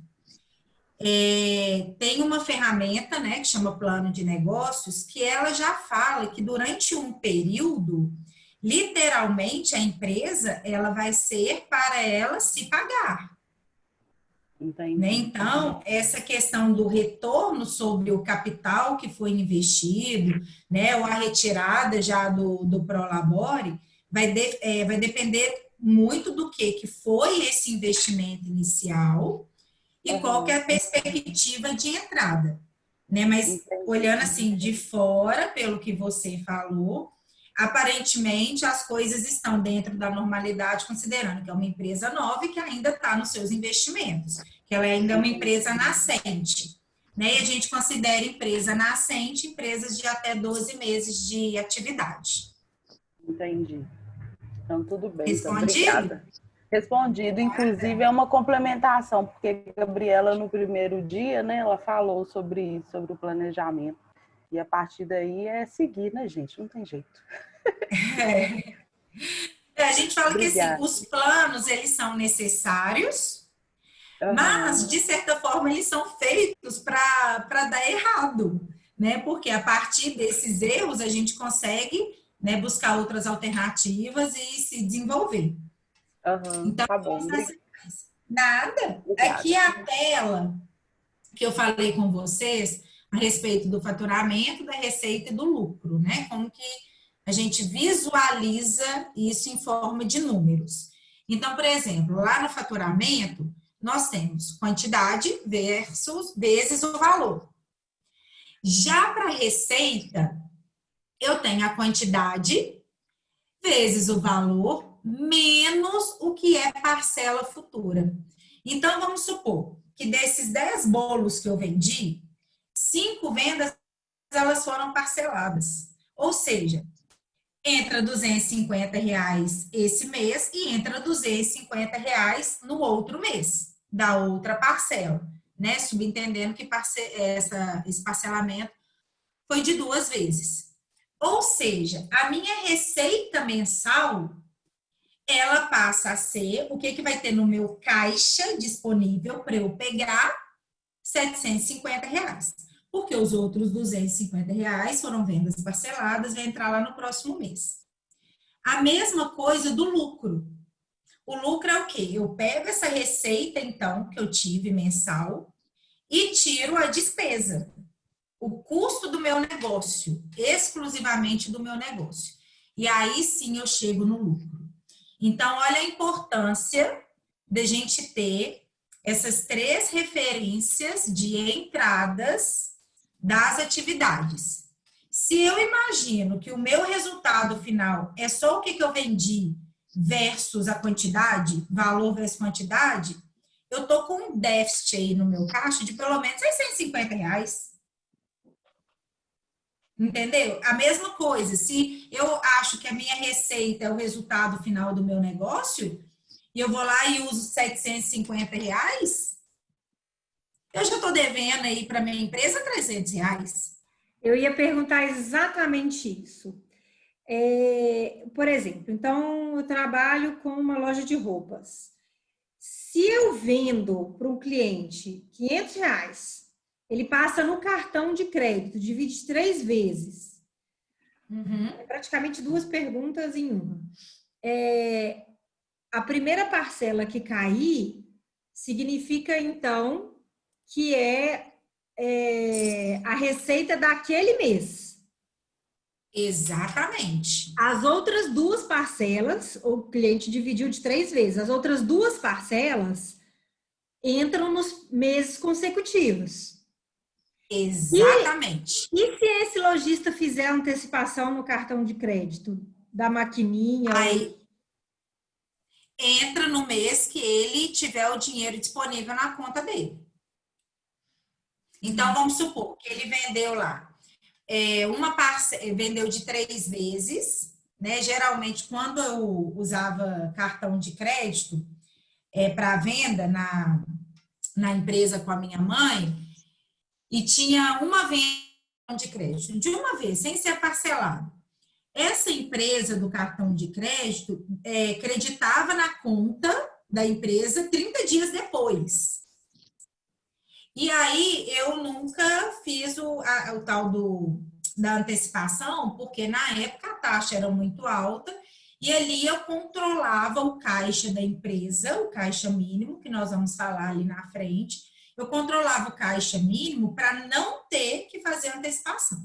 tem uma ferramenta, né, que chama plano de negócios, que ela já fala que durante um período, literalmente, a empresa, ela vai ser para ela se pagar. Né? Então, essa questão do retorno sobre o capital que foi investido, né, ou a retirada já do Prolabore, vai depender muito do que foi esse investimento inicial e qual que é a perspectiva de entrada, né? Mas olhando assim de fora, pelo que você falou, aparentemente as coisas estão dentro da normalidade, considerando que é uma empresa nova e que ainda está nos seus investimentos, que ela ainda é uma empresa nascente, né? E a gente considera empresa nascente empresas de até 12 meses de atividade. Entendi. Então, tudo bem. Respondido? Então, obrigada. Respondido. Inclusive, é uma complementação, porque a Gabriela, no primeiro dia, né, ela falou sobre isso, sobre o planejamento. E a partir daí é seguir, né, gente? Não tem jeito. A gente fala que assim, os planos, eles são necessários, mas, de certa forma, eles são feitos para dar errado, né? Porque a partir desses erros, a gente consegue, né, buscar outras alternativas e se desenvolver. Então, tá bom. Nada. Aqui a tela que eu falei com vocês a respeito do faturamento, da receita e do lucro, né? Como que a gente visualiza isso em forma de números. Então, por exemplo, lá no faturamento, nós temos quantidade vezes o valor. Já para a receita, eu tenho a quantidade vezes o valor menos o que é parcela futura. Então, vamos supor que desses 10 bolos que eu vendi, 5 vendas elas foram parceladas. Ou seja, entra R$250 esse mês e entra R$250 no outro mês, da outra parcela, né? Subentendendo que esse parcelamento foi de 2 vezes. Ou seja, a minha receita mensal, ela passa a ser o que vai ter no meu caixa disponível para eu pegar R$750. Porque os outros R$250 foram vendas parceladas, vai entrar lá no próximo mês. A mesma coisa do lucro. O lucro é o quê? Eu pego essa receita, então, que eu tive mensal, e tiro a despesa. o custo do meu negócio, exclusivamente do meu negócio. E aí sim eu chego no lucro. Então, olha a importância de a gente ter essas 3 referências de entradas das atividades. Se eu imagino que o meu resultado final é só o que eu vendi versus a quantidade, valor versus quantidade, eu estou com um déficit aí no meu caixa de pelo menos R$650. Entendeu? A mesma coisa, se eu acho que a minha receita é o resultado final do meu negócio, e eu vou lá e uso R$750, eu já estou devendo aí para minha empresa R$300. Eu ia perguntar exatamente isso. Por exemplo, então eu trabalho com uma loja de roupas. Se eu vendo para um cliente R$500, ele passa no cartão de crédito, divide 3 vezes. É praticamente 2 perguntas em uma. A primeira parcela que cair significa, então, que a receita daquele mês. Exatamente. As outras 2 parcelas, o cliente dividiu de 3 vezes, as outras 2 parcelas entram nos meses consecutivos. Exatamente. E se esse lojista fizer antecipação no cartão de crédito da maquininha? Aí entra no mês que ele tiver o dinheiro disponível na conta dele. Então, vamos supor que ele vendeu lá. Uma parcela, vendeu de 3 vezes, né? Geralmente, quando eu usava cartão de crédito para venda na empresa com a minha mãe, e tinha uma venda de crédito, de uma vez, sem ser parcelado. Essa empresa do cartão de crédito creditava na conta da empresa 30 dias depois. E aí, eu nunca fiz o tal da antecipação, porque na época a taxa era muito alta, e ali eu controlava o caixa da empresa, o caixa mínimo, que nós vamos falar ali na frente. Eu controlava o caixa mínimo para não ter que fazer antecipação.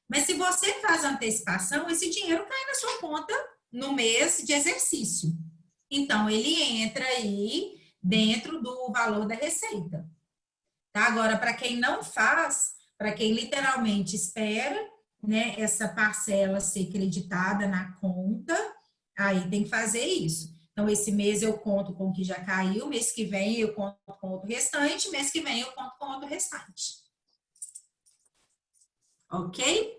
Mas se você faz antecipação, esse dinheiro cai na sua conta no mês de exercício. Então, ele entra aí dentro do valor da receita. Tá? Agora, para quem não faz, para quem literalmente espera, né, essa parcela ser creditada na conta, aí tem que fazer isso. Então, esse mês eu conto com o que já caiu, mês que vem eu conto com outro restante, mês que vem eu conto com outro restante. Ok?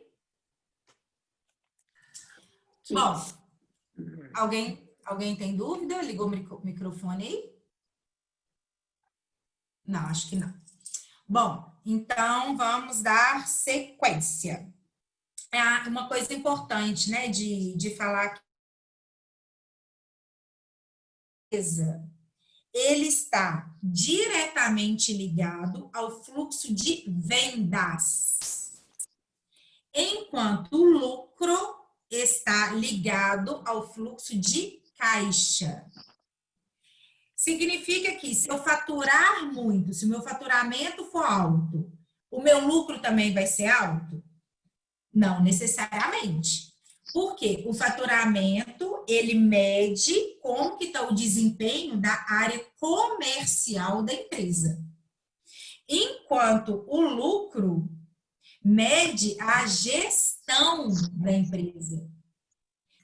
Bom, alguém tem dúvida? Ligou o microfone aí? Não, acho que não. Bom, então vamos dar sequência. Uma coisa importante, né, de falar que ele está diretamente ligado ao fluxo de vendas, enquanto o lucro está ligado ao fluxo de caixa. Significa que se eu faturar muito, se o meu faturamento for alto, o meu lucro também vai ser alto? Não necessariamente. Porque o faturamento, ele mede como que está o desempenho da área comercial da empresa. Enquanto o lucro mede a gestão da empresa.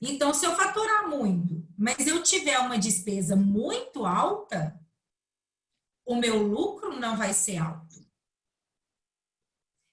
Então, se eu faturar muito, mas eu tiver uma despesa muito alta, o meu lucro não vai ser alto.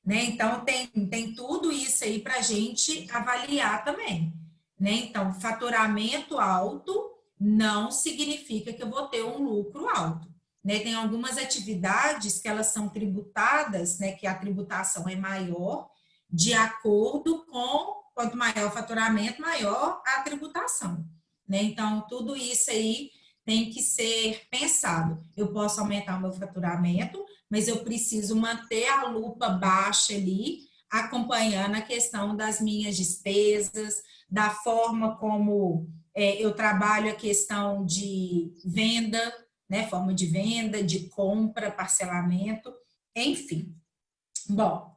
Né? Então, tem tudo isso aí para a gente avaliar também. Né? Então, faturamento alto não significa que eu vou ter um lucro alto. Né? Tem algumas atividades que elas são tributadas, né? Que a tributação é maior, de acordo com quanto maior o faturamento, maior a tributação. Né? Então, tudo isso aí tem que ser pensado. Eu posso aumentar o meu faturamento, mas eu preciso manter a lupa baixa ali, acompanhando a questão das minhas despesas, da forma como eu trabalho a questão de venda, né? Forma de venda, de compra, parcelamento, enfim. Bom,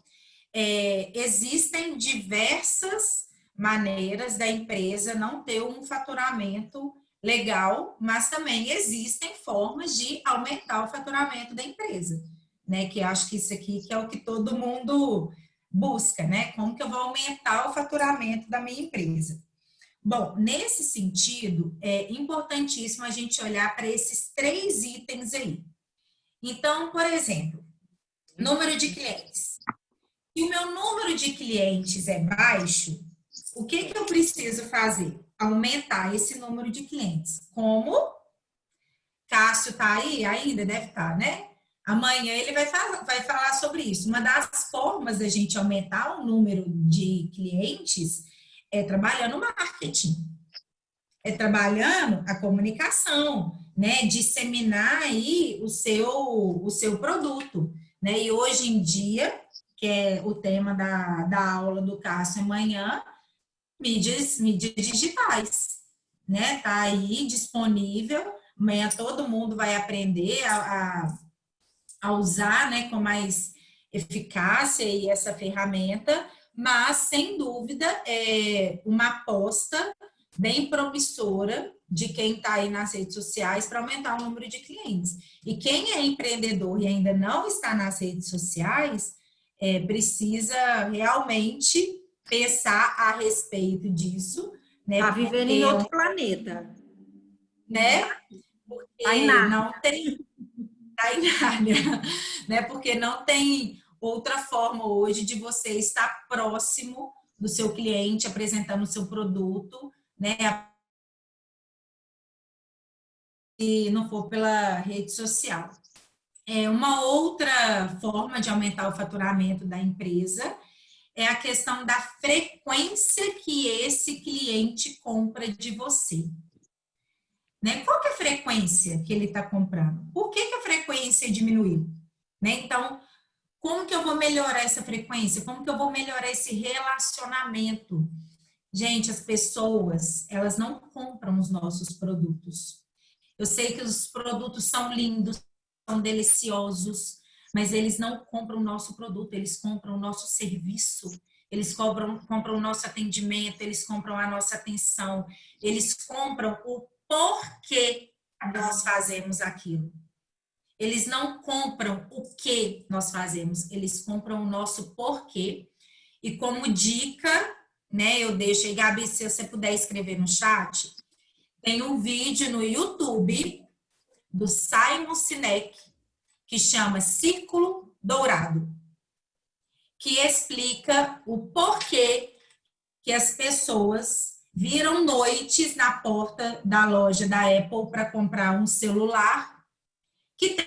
existem diversas maneiras da empresa não ter um faturamento legal, mas também existem formas de aumentar o faturamento da empresa, né? Que eu acho que isso aqui que é o que todo mundo busca, né? Como que eu vou aumentar o faturamento da minha empresa? Bom, nesse sentido, é importantíssimo a gente olhar para esses 3 itens aí. Então, por exemplo, número de clientes. Se o meu número de clientes é baixo, o que eu preciso fazer? Aumentar esse número de clientes. Como? Cássio está aí? Ainda deve estar, né? Amanhã ele vai falar sobre isso. Uma das formas da gente aumentar o número de clientes é trabalhando marketing, é trabalhando a comunicação, né? Disseminar aí o seu produto, né? E hoje em dia, que é o tema da aula do Cássio amanhã, mídias digitais, né? Tá aí disponível, amanhã todo mundo vai aprender a usar, né, com mais eficácia e essa ferramenta, mas, sem dúvida, é uma aposta bem promissora de quem está aí nas redes sociais para aumentar o número de clientes. E quem é empreendedor e ainda não está nas redes sociais, precisa realmente pensar a respeito disso. Está vivendo em outro planeta. Né? Porque não tem... Tá em área, né? Porque não tem outra forma hoje de você estar próximo do seu cliente, apresentando o seu produto, né? Se não for pela rede social. Uma outra forma de aumentar o faturamento da empresa é a questão da frequência que esse cliente compra de você. Né? Qual que é a frequência que ele está comprando? Por que a frequência diminuiu? Né? Então, como que eu vou melhorar essa frequência? Como que eu vou melhorar esse relacionamento? Gente, as pessoas, elas não compram os nossos produtos. Eu sei que os produtos são lindos, são deliciosos, mas eles não compram o nosso produto, eles compram o nosso serviço, eles compram o nosso atendimento, eles compram a nossa atenção, eles compram o porquê nós fazemos aquilo. Eles não compram o que nós fazemos, eles compram o nosso porquê. E como dica, né, eu deixo aí, Gabi, se você puder escrever no chat, tem um vídeo no YouTube do Simon Sinek, que chama Círculo Dourado, que explica o porquê que as pessoas viram noites na porta da loja da Apple para comprar um celular que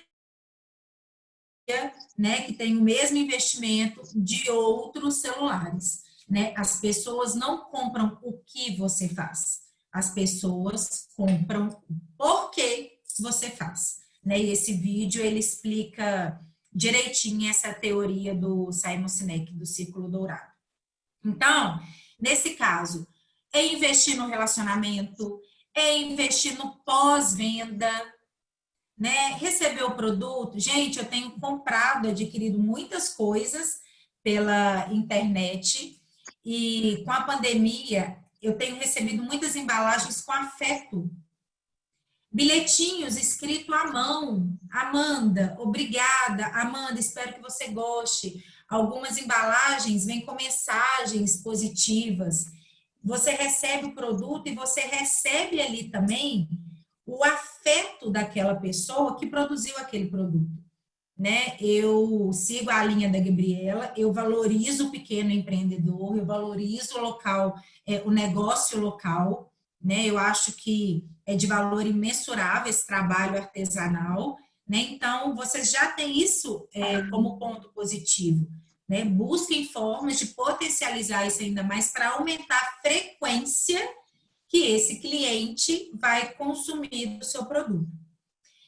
tem o mesmo investimento de outros celulares. Né? As pessoas não compram o que você faz, as pessoas compram o porquê você faz. Né? E esse vídeo ele explica direitinho essa teoria do Simon Sinek, do Círculo Dourado. Então, nesse caso, é investir no relacionamento, é investir no pós-venda, né? Receber o produto. Gente, eu tenho comprado, adquirido muitas coisas pela internet e com a pandemia eu tenho recebido muitas embalagens com afeto. Bilhetinhos escrito à mão. Amanda, obrigada. Amanda, espero que você goste. Algumas embalagens vêm com mensagens positivas. Você recebe o produto e você recebe ali também o afeto daquela pessoa que produziu aquele produto. Né? Eu sigo a linha da Gabriela, eu valorizo o pequeno empreendedor, eu valorizo o local, o negócio local, né? Eu acho que é de valor imensurável esse trabalho artesanal, né? Então, vocês já têm isso como ponto positivo, né? Busquem formas de potencializar isso ainda mais para aumentar a frequência que esse cliente vai consumir do seu produto.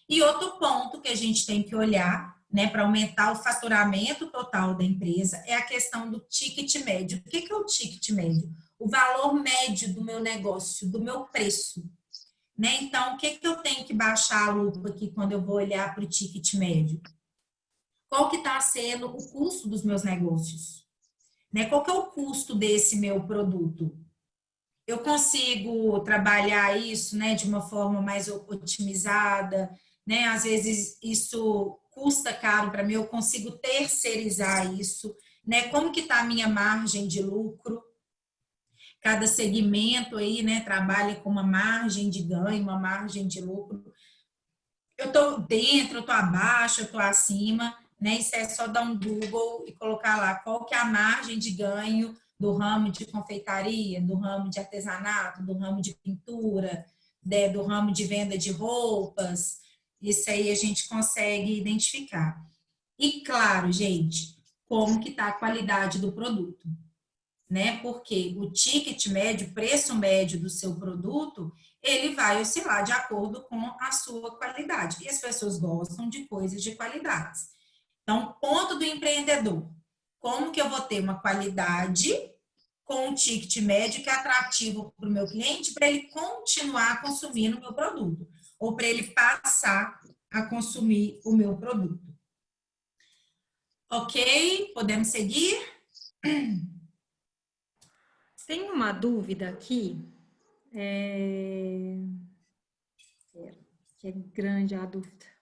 E outro ponto que a gente tem que olhar, né, para aumentar o faturamento total da empresa é a questão do ticket médio. O que é o ticket médio? O valor médio do meu negócio, do meu preço. Né? Então, o que eu tenho que baixar a lupa aqui quando eu vou olhar para o ticket médio? Qual que está sendo o custo dos meus negócios? né? Qual que é o custo desse meu produto? Eu consigo trabalhar isso, né, de uma forma mais otimizada, né? Às vezes isso custa caro para mim, eu consigo terceirizar isso, né? Como que está a minha margem de lucro? Cada segmento aí, né, trabalha com uma margem de ganho, uma margem de lucro. Eu estou dentro, eu estou abaixo, eu estou acima, né? Isso é só dar um Google e colocar lá qual que é a margem de ganho do ramo de confeitaria, do ramo de artesanato, do ramo de pintura, né, do ramo de venda de roupas. Isso aí a gente consegue identificar. E claro, gente, como que está a qualidade do produto, né? Porque o ticket médio, o preço médio do seu produto, ele vai oscilar de acordo com a sua qualidade. E as pessoas gostam de coisas de qualidade. Então, ponto do empreendedor. Como que eu vou ter uma qualidade com um ticket médio que é atrativo para o meu cliente, para ele continuar consumindo o meu produto, ou para ele passar a consumir o meu produto. Ok? Podemos seguir? Tem uma dúvida aqui, que é grande a dúvida.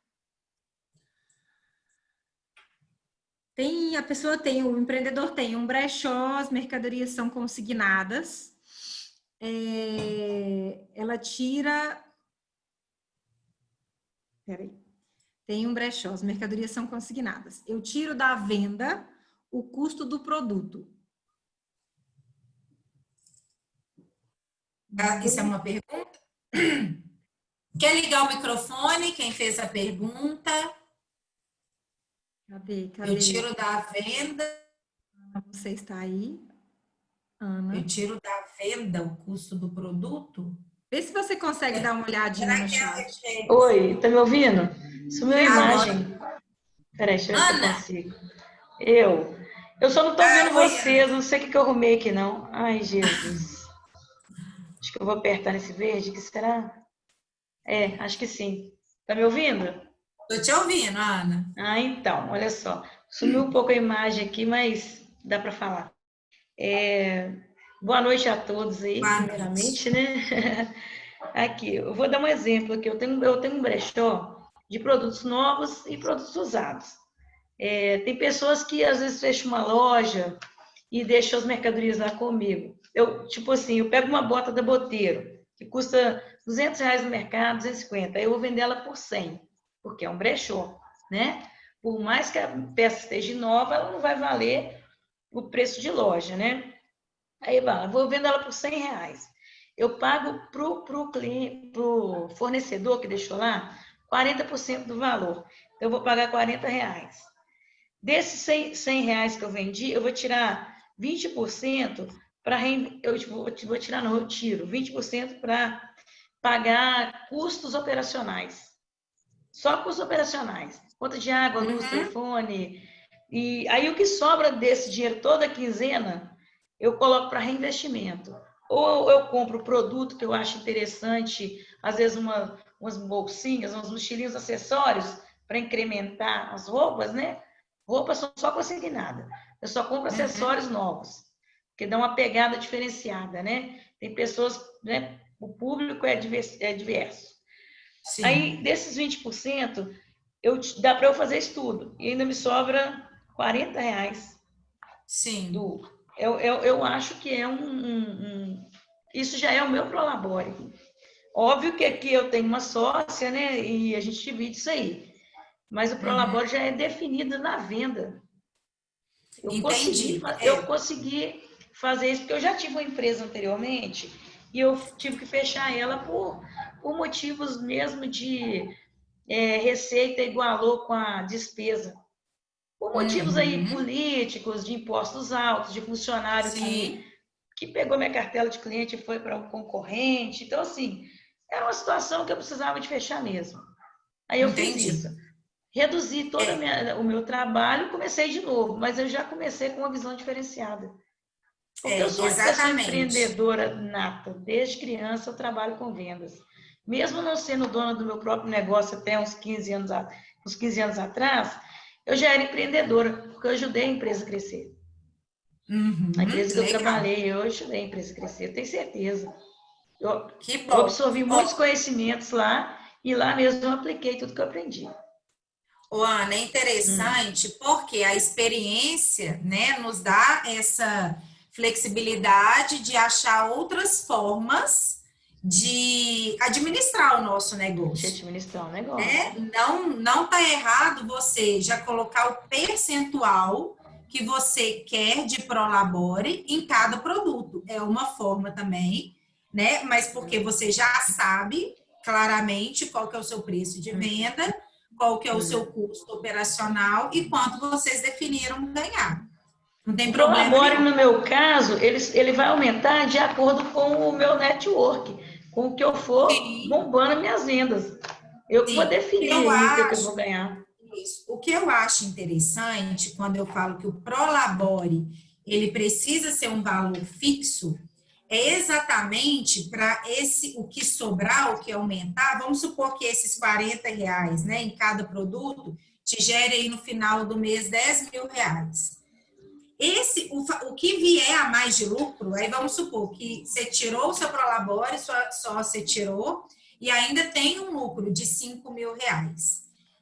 O empreendedor tem um brechó, as mercadorias são consignadas, ela tira... Peraí. Tem um brechó, as mercadorias são consignadas. Eu tiro da venda o custo do produto. Isso é uma pergunta? Quer ligar o microfone? Quem fez a pergunta? Cadê? Eu tiro da venda. Você está aí, Ana? Eu tiro da venda o custo do produto? Vê se você consegue dar uma olhadinha no chat. Oi, tá me ouvindo? Sumiu a imagem. Agora... Peraí, deixa eu ver se eu Ana! consigo. Eu só não tô vendo vocês, não sei o que eu arrumei aqui, não. Ai, Jesus. Acho que eu vou apertar nesse verde, que será? Acho que sim. Tá me ouvindo? Tô te ouvindo, Ana. Então, olha só. Sumiu um pouco a imagem aqui, mas dá para falar. Boa noite a todos aí, primeiramente, né? Aqui, eu vou dar um exemplo aqui. Eu tenho um brechó de produtos novos e produtos usados. Tem pessoas que às vezes fecham uma loja e deixam as mercadorias lá comigo. Eu pego uma bota da Boteiro, que custa R$200 no mercado, 250. Aí eu vou vender ela por 100, porque é um brechó, né? Por mais que a peça esteja nova, ela não vai valer o preço de loja, né? Aí eu vou vender ela por R$100. Eu pago pro fornecedor que deixou lá 40% do valor. Então, eu vou pagar R$40. Desses R$100 que eu vendi, eu vou tirar 20% para... Eu tiro 20% para pagar custos operacionais. Só custos operacionais. Conta de água, luz, telefone. E aí, o que sobra desse dinheiro toda quinzena, eu coloco para reinvestimento. Ou eu compro o produto que eu acho interessante, às vezes umas bolsinhas, uns mochilinhos, acessórios, para incrementar as roupas, né? Roupas são só consignada. Eu só compro acessórios novos, que dão uma pegada diferenciada, né? Tem pessoas, né? O público é diverso. Sim. Aí, desses 20%, dá para eu fazer isso tudo. E ainda me sobra R$40. Sim. Eu acho que isso já é o meu prolabore. Óbvio que aqui eu tenho uma sócia, né? E a gente divide isso aí. Mas o prolabore já é definido na venda. Eu consegui fazer isso, porque eu já tive uma empresa anteriormente e eu tive que fechar ela por motivos mesmo de receita igualou com a despesa. Por motivos aí políticos, de impostos altos, de funcionário que pegou minha cartela de cliente e foi para um concorrente. Então, assim, era uma situação que eu precisava de fechar mesmo. Aí eu fiz isso. Reduzi todo o meu trabalho, comecei de novo, mas eu já comecei com uma visão diferenciada. Porque eu sou uma pessoa empreendedora nata. Desde criança eu trabalho com vendas. Mesmo não sendo dona do meu próprio negócio até uns 15 anos atrás, eu já era empreendedora, porque eu ajudei a empresa a crescer. Na empresa que eu legal. trabalhei, eu ajudei a empresa a crescer, eu tenho certeza. Eu Que bom. absorvi muitos conhecimentos lá e lá mesmo eu apliquei tudo que eu aprendi. Ô, Ana, é interessante porque a experiência, né, nos dá essa flexibilidade de achar outras formas de administrar o nosso De negócio. administrar um negócio. Não tá errado você já colocar o percentual que você quer de Prolabore em cada produto. É uma forma também, né? Mas porque você já sabe claramente qual que é o seu preço de venda, qual que é o seu custo operacional e quanto vocês definiram ganhar. Não tem O problema Prolabore, nenhum. no meu caso, ele vai aumentar de acordo com o meu network, com o que eu for Sim. bombando minhas vendas. Eu que vou Sim. definir Eu aí o que eu acho vou ganhar. isso. O que eu acho interessante quando eu falo que o Prolabore ele precisa ser um valor fixo, é exatamente para o que sobrar, o que aumentar. Vamos supor que esses R$ 40, né, em cada produto te gere aí no final do mês R$ 10.000. O que vier a mais de lucro, aí vamos supor que você tirou o seu Prolabore, só você tirou, e ainda tem um lucro de R$ 5.000.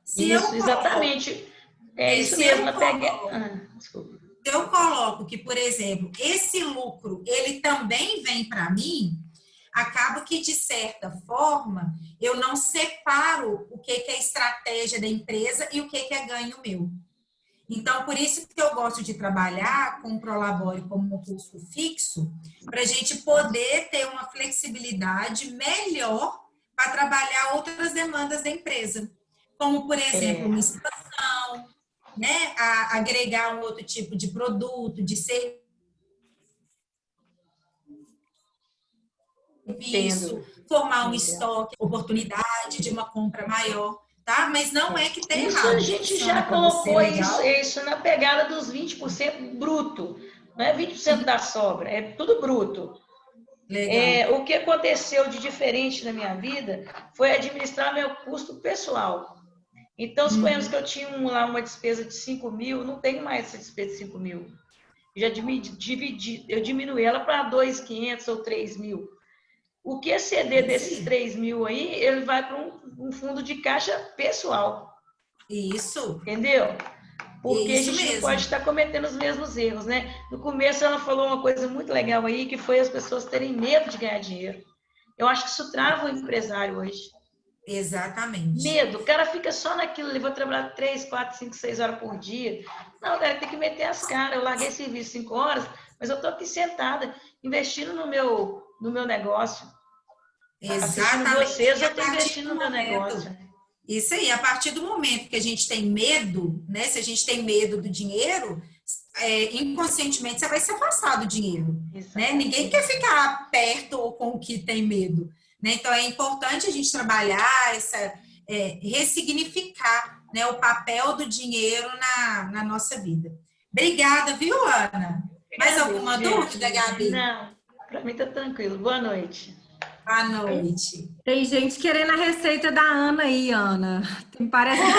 Se Isso, eu exatamente. É isso se mesmo. eu Desculpa. eu coloco que, por exemplo, esse lucro, ele também vem para mim, acaba que, de certa forma, eu não separo o que é estratégia da empresa e o que é ganho meu. Então, por isso que eu gosto de trabalhar com o Prolabore como um custo fixo, para a gente poder ter uma flexibilidade melhor para trabalhar outras demandas da empresa. Como, por exemplo, uma expansão, né? Agregar um outro tipo de produto, de serviço, Entendo. formar um estoque, oportunidade de uma compra maior. Tá? Mas não é que tem Isso errado. a gente Funciona já pra você, colocou legal? isso na pegada dos 20% bruto. Não é 20% da sobra, é tudo bruto. Legal. O que aconteceu de diferente na minha vida foi administrar meu custo pessoal. Então, suponhamos que eu tinha lá uma despesa de 5.000, não tenho mais essa despesa de 5.000. Eu diminui ela para 2.500 ou 3.000. O que exceder desses 3.000 aí, ele vai para um fundo de caixa pessoal. Isso. Entendeu? Porque Isso a gente mesmo. não pode estar cometendo os mesmos erros, né? No começo ela falou uma coisa muito legal aí, que foi as pessoas terem medo de ganhar dinheiro. Eu acho que isso trava o empresário hoje. Exatamente. Medo. O cara fica só naquilo, ele vou trabalhar 3, 4, 5, 6 horas por dia. Não, cara, tem que meter as caras. Eu larguei serviço 5 horas, mas eu estou aqui sentada, investindo no meu negócio. Assistindo Exatamente. vocês, E eu a estou partir investindo do no meu momento, negócio. isso aí, a partir do momento que a gente tem medo, né? Se a gente tem medo do dinheiro, inconscientemente você vai se afastar do dinheiro. Né? Ninguém quer ficar perto ou com o que tem medo. Né? Então é importante a gente trabalhar ressignificar, né, o papel do dinheiro na nossa vida. Obrigada, viu, Ana? Mais alguma dúvida, Gabi? Não, para mim tá tranquilo. Boa noite. Boa noite. Tem gente querendo a receita da Ana aí, Ana. Parece que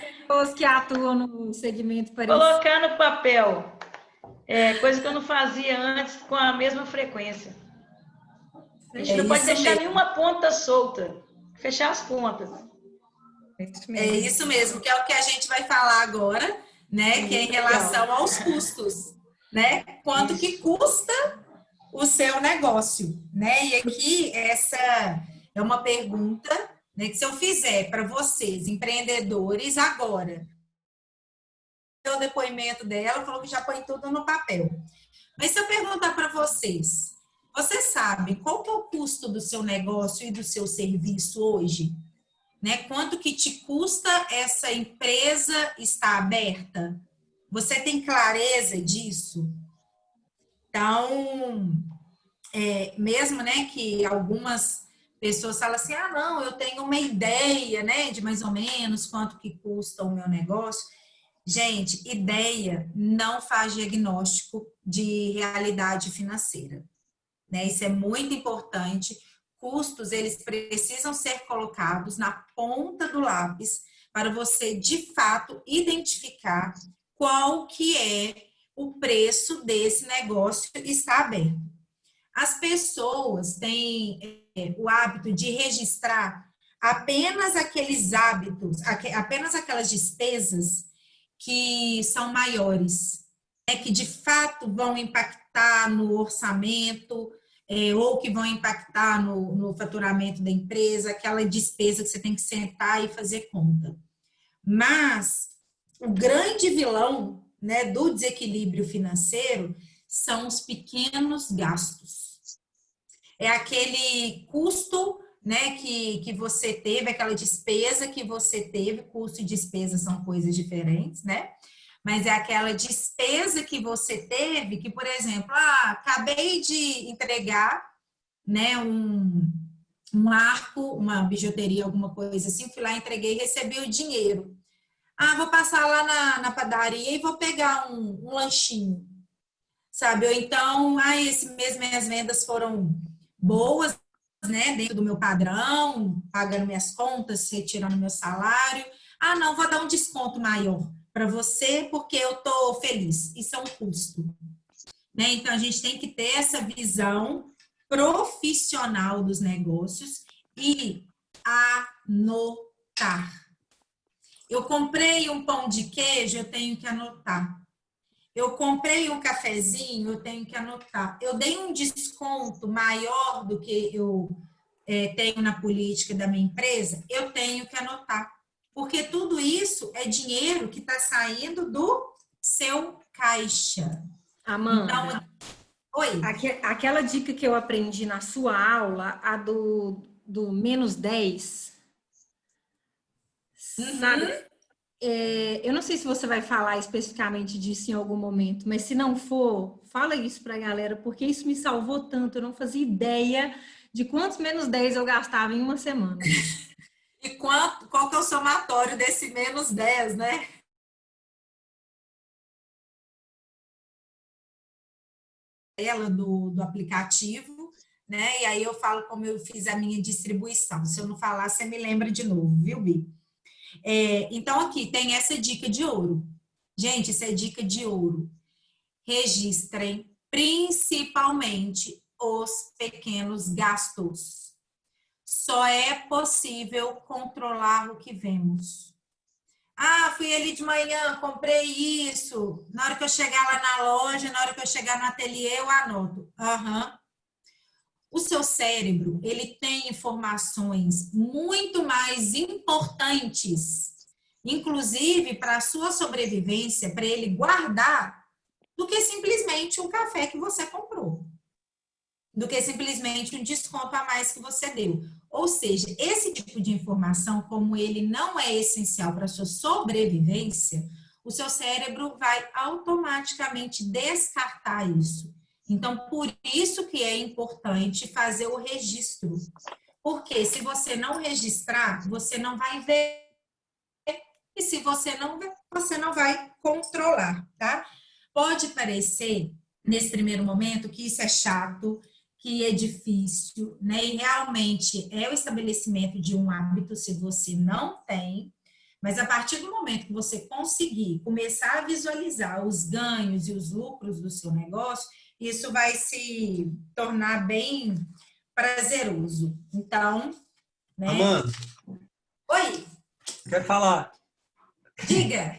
tem pessoas que atuam no segmento parecido. Colocar no papel. Coisa que eu não fazia antes com a mesma frequência. A gente não pode deixar nenhuma ponta solta. Fechar as pontas. É isso mesmo, que é o que a gente vai falar agora, né? Que é em relação aos custos, né? Quanto que custa o seu negócio, né? E aqui essa é uma pergunta, né, que se eu fizer para vocês, empreendedores, agora, o depoimento dela falou que já põe tudo no papel. Mas se eu perguntar para vocês, vocês sabem qual que é o custo do seu negócio e do seu serviço hoje? Né? Quanto que te custa essa empresa estar aberta? Você tem clareza disso? Então, mesmo, né, que algumas pessoas falam assim, não, eu tenho uma ideia, né, de mais ou menos quanto que custa o meu negócio. Gente, ideia não faz diagnóstico de realidade financeira, né? Isso é muito importante. Custos, eles precisam ser colocados na ponta do lápis para você, de fato, identificar qual que é o preço desse negócio está aberto. As pessoas têm o hábito de registrar apenas aqueles hábitos, apenas aquelas despesas que são maiores, que de fato vão impactar no orçamento, ou que vão impactar no faturamento da empresa, aquela despesa que você tem que sentar e fazer conta. Mas o grande vilão, né, do desequilíbrio financeiro são os pequenos gastos. É aquele custo, né, que você teve, aquela despesa que você teve, custo e despesa são coisas diferentes, né? Mas é aquela despesa que você teve, que, por exemplo, acabei de entregar, né, um arco, uma bijuteria, alguma coisa assim, fui lá, entreguei e recebi o dinheiro. Vou passar lá na padaria e vou pegar um lanchinho, sabe? Ou então, esse mês minhas vendas foram boas, né, dentro do meu padrão, pagando minhas contas, retirando meu salário. Não, vou dar um desconto maior para você porque eu tô feliz. Isso é um custo, né? Então a gente tem que ter essa visão profissional dos negócios e anotar. Eu comprei um pão de queijo, eu tenho que anotar. Eu comprei um cafezinho, eu tenho que anotar. Eu dei um desconto maior do que eu tenho na política da minha empresa, eu tenho que anotar. Porque tudo isso é dinheiro que está saindo do seu caixa. Amanda, então, oi. Aquela dica que eu aprendi na sua aula, a do menos 10, sabe? Eu não sei se você vai falar especificamente disso em algum momento, mas se não for, fala isso para a galera, porque isso me salvou tanto, eu não fazia ideia de quantos menos 10 eu gastava em uma semana. E qual que é o somatório desse menos 10, né? Ela do aplicativo, né? E aí eu falo como eu fiz a minha distribuição. Se eu não falar, você me lembra de novo, viu, Bi? Então, aqui tem essa dica de ouro. Gente, isso é dica de ouro. Registrem principalmente os pequenos gastos. Só é possível controlar o que vemos. Fui ali de manhã, comprei isso. Na hora que eu chegar lá na loja, na hora que eu chegar no ateliê, eu anoto. O seu cérebro, ele tem informações muito mais importantes, inclusive para a sua sobrevivência, para ele guardar, do que simplesmente um café que você comprou. Do que simplesmente um desconto a mais que você deu. Ou seja, esse tipo de informação, como ele não é essencial para a sua sobrevivência, o seu cérebro vai automaticamente descartar isso. Então, por isso que é importante fazer o registro. Porque se você não registrar, você não vai ver. E se você não ver, você não vai controlar, tá? Pode parecer, nesse primeiro momento, que isso é chato, que é difícil, né? E realmente é o estabelecimento de um hábito se você não tem, mas a partir do momento que você conseguir começar a visualizar os ganhos e os lucros do seu negócio, isso vai se tornar bem prazeroso. Então, né? Amanda. Oi. Quer falar? Diga.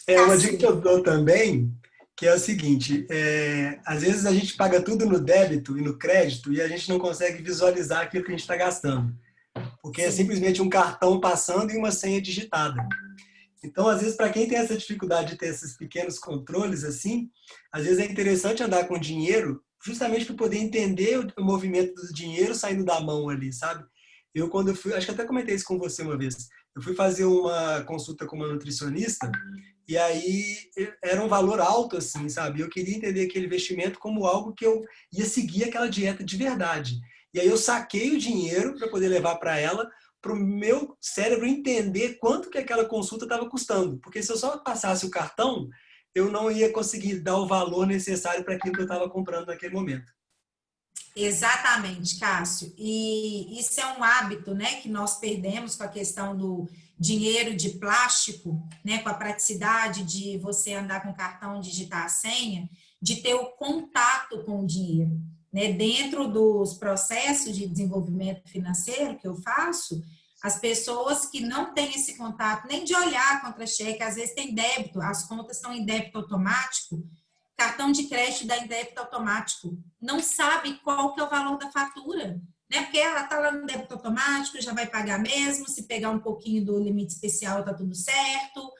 Uma dica que eu dou também, que é o seguinte, às vezes a gente paga tudo no débito e no crédito e a gente não consegue visualizar aquilo que a gente está gastando. Porque é simplesmente um cartão passando e uma senha digitada. Então, às vezes, para quem tem essa dificuldade de ter esses pequenos controles, assim, às vezes é interessante andar com dinheiro justamente para poder entender o movimento do dinheiro saindo da mão ali, sabe? Eu, quando eu fui, acho que até comentei isso com você uma vez, eu fui fazer uma consulta com uma nutricionista e aí era um valor alto, assim, sabe? Eu queria entender aquele investimento como algo que eu ia seguir aquela dieta de verdade. E aí eu saquei o dinheiro para poder levar para ela, para o meu cérebro entender quanto que aquela consulta estava custando. Porque se eu só passasse o cartão, eu não ia conseguir dar o valor necessário para aquilo que eu estava comprando naquele momento. Exatamente, Cássio. E isso é um hábito, né, que nós perdemos com a questão do dinheiro de plástico, né, com a praticidade de você andar com cartão, digitar a senha, de ter o contato com o dinheiro, né? Dentro dos processos de desenvolvimento financeiro que eu faço, as pessoas que não têm esse contato, nem de olhar contra-cheque, às vezes tem débito, as contas estão em débito automático, cartão de crédito dá em débito automático, não sabe qual que é o valor da fatura, né? Porque ela está lá no débito automático, já vai pagar mesmo, se pegar um pouquinho do limite especial, tá tudo certo.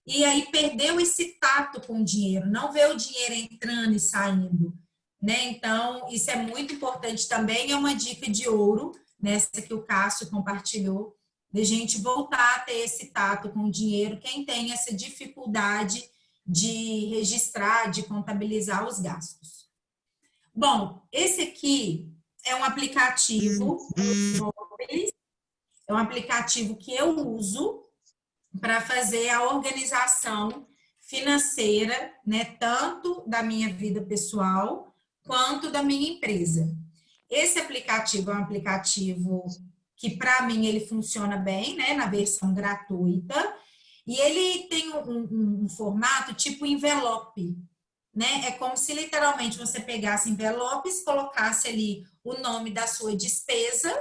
E aí perdeu esse tato com o dinheiro, não vê o dinheiro entrando e saindo, né? Então, isso é muito importante também, é uma dica de ouro, nessa que o Cássio compartilhou, de gente voltar a ter esse tato com o dinheiro, quem tem essa dificuldade de registrar, de contabilizar os gastos. Bom, esse aqui é um aplicativo, é um aplicativo que eu uso para fazer a organização financeira, né, tanto da minha vida pessoal quanto da minha empresa. Esse aplicativo é um aplicativo que, para mim, ele funciona bem, né, na versão gratuita, e ele tem um formato tipo envelope, né? É como se literalmente você pegasse envelopes, colocasse ali o nome da sua despesa,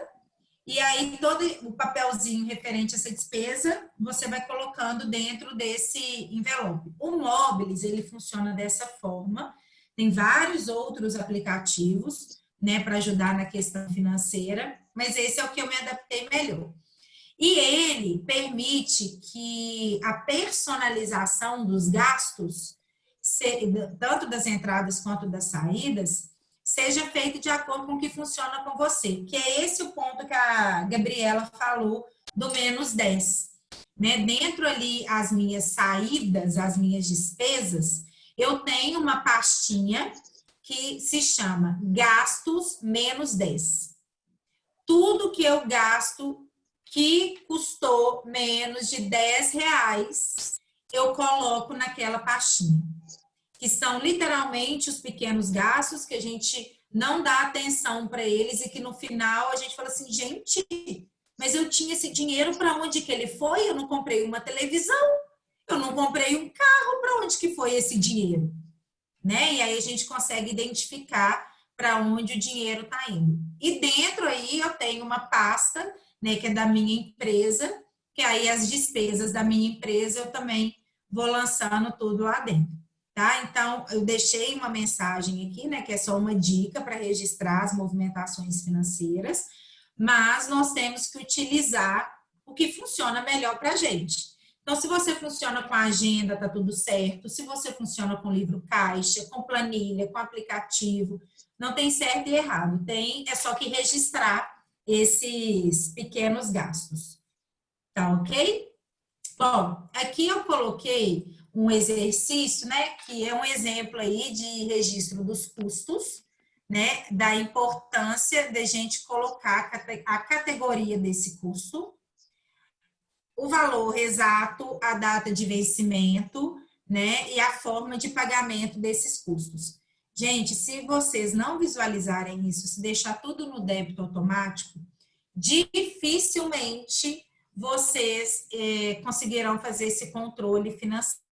e aí todo o papelzinho referente a essa despesa, você vai colocando dentro desse envelope. O Mobilis, ele funciona dessa forma, tem vários outros aplicativos, né, para ajudar na questão financeira, mas esse é o que eu me adaptei melhor. E ele permite que a personalização dos gastos, tanto das entradas quanto das saídas, seja feito de acordo com o que funciona com você, que é esse o ponto que a Gabriela falou do menos 10. Né? Dentro ali, as minhas saídas, as minhas despesas, eu tenho uma pastinha que se chama gastos menos 10. Tudo que eu gasto que custou menos de R$10, eu coloco naquela pastinha, que são literalmente os pequenos gastos que a gente não dá atenção para eles e que no final a gente fala assim, gente, mas eu tinha esse dinheiro, para onde que ele foi? Eu não comprei uma televisão, eu não comprei um carro, para onde que foi esse dinheiro? Né? E aí a gente consegue identificar para onde o dinheiro está indo. E dentro aí eu tenho uma pasta, né, que é da minha empresa, que aí as despesas da minha empresa eu também vou lançando tudo lá dentro. Tá? Então, eu deixei uma mensagem aqui, né, que é só uma dica para registrar as movimentações financeiras, mas nós temos que utilizar o que funciona melhor para a gente. Então, se você funciona com a agenda, tá tudo certo. Se você funciona com livro caixa, com planilha, com aplicativo, não tem certo e errado. É só que registrar esses pequenos gastos. Tá ok? Bom, aqui eu coloquei um exercício, né, que é um exemplo aí de registro dos custos, né, da importância de a gente colocar a categoria desse custo, o valor exato, a data de vencimento, né, e a forma de pagamento desses custos. Gente, se vocês não visualizarem isso, se deixar tudo no débito automático, dificilmente vocês conseguirão fazer esse controle financeiro.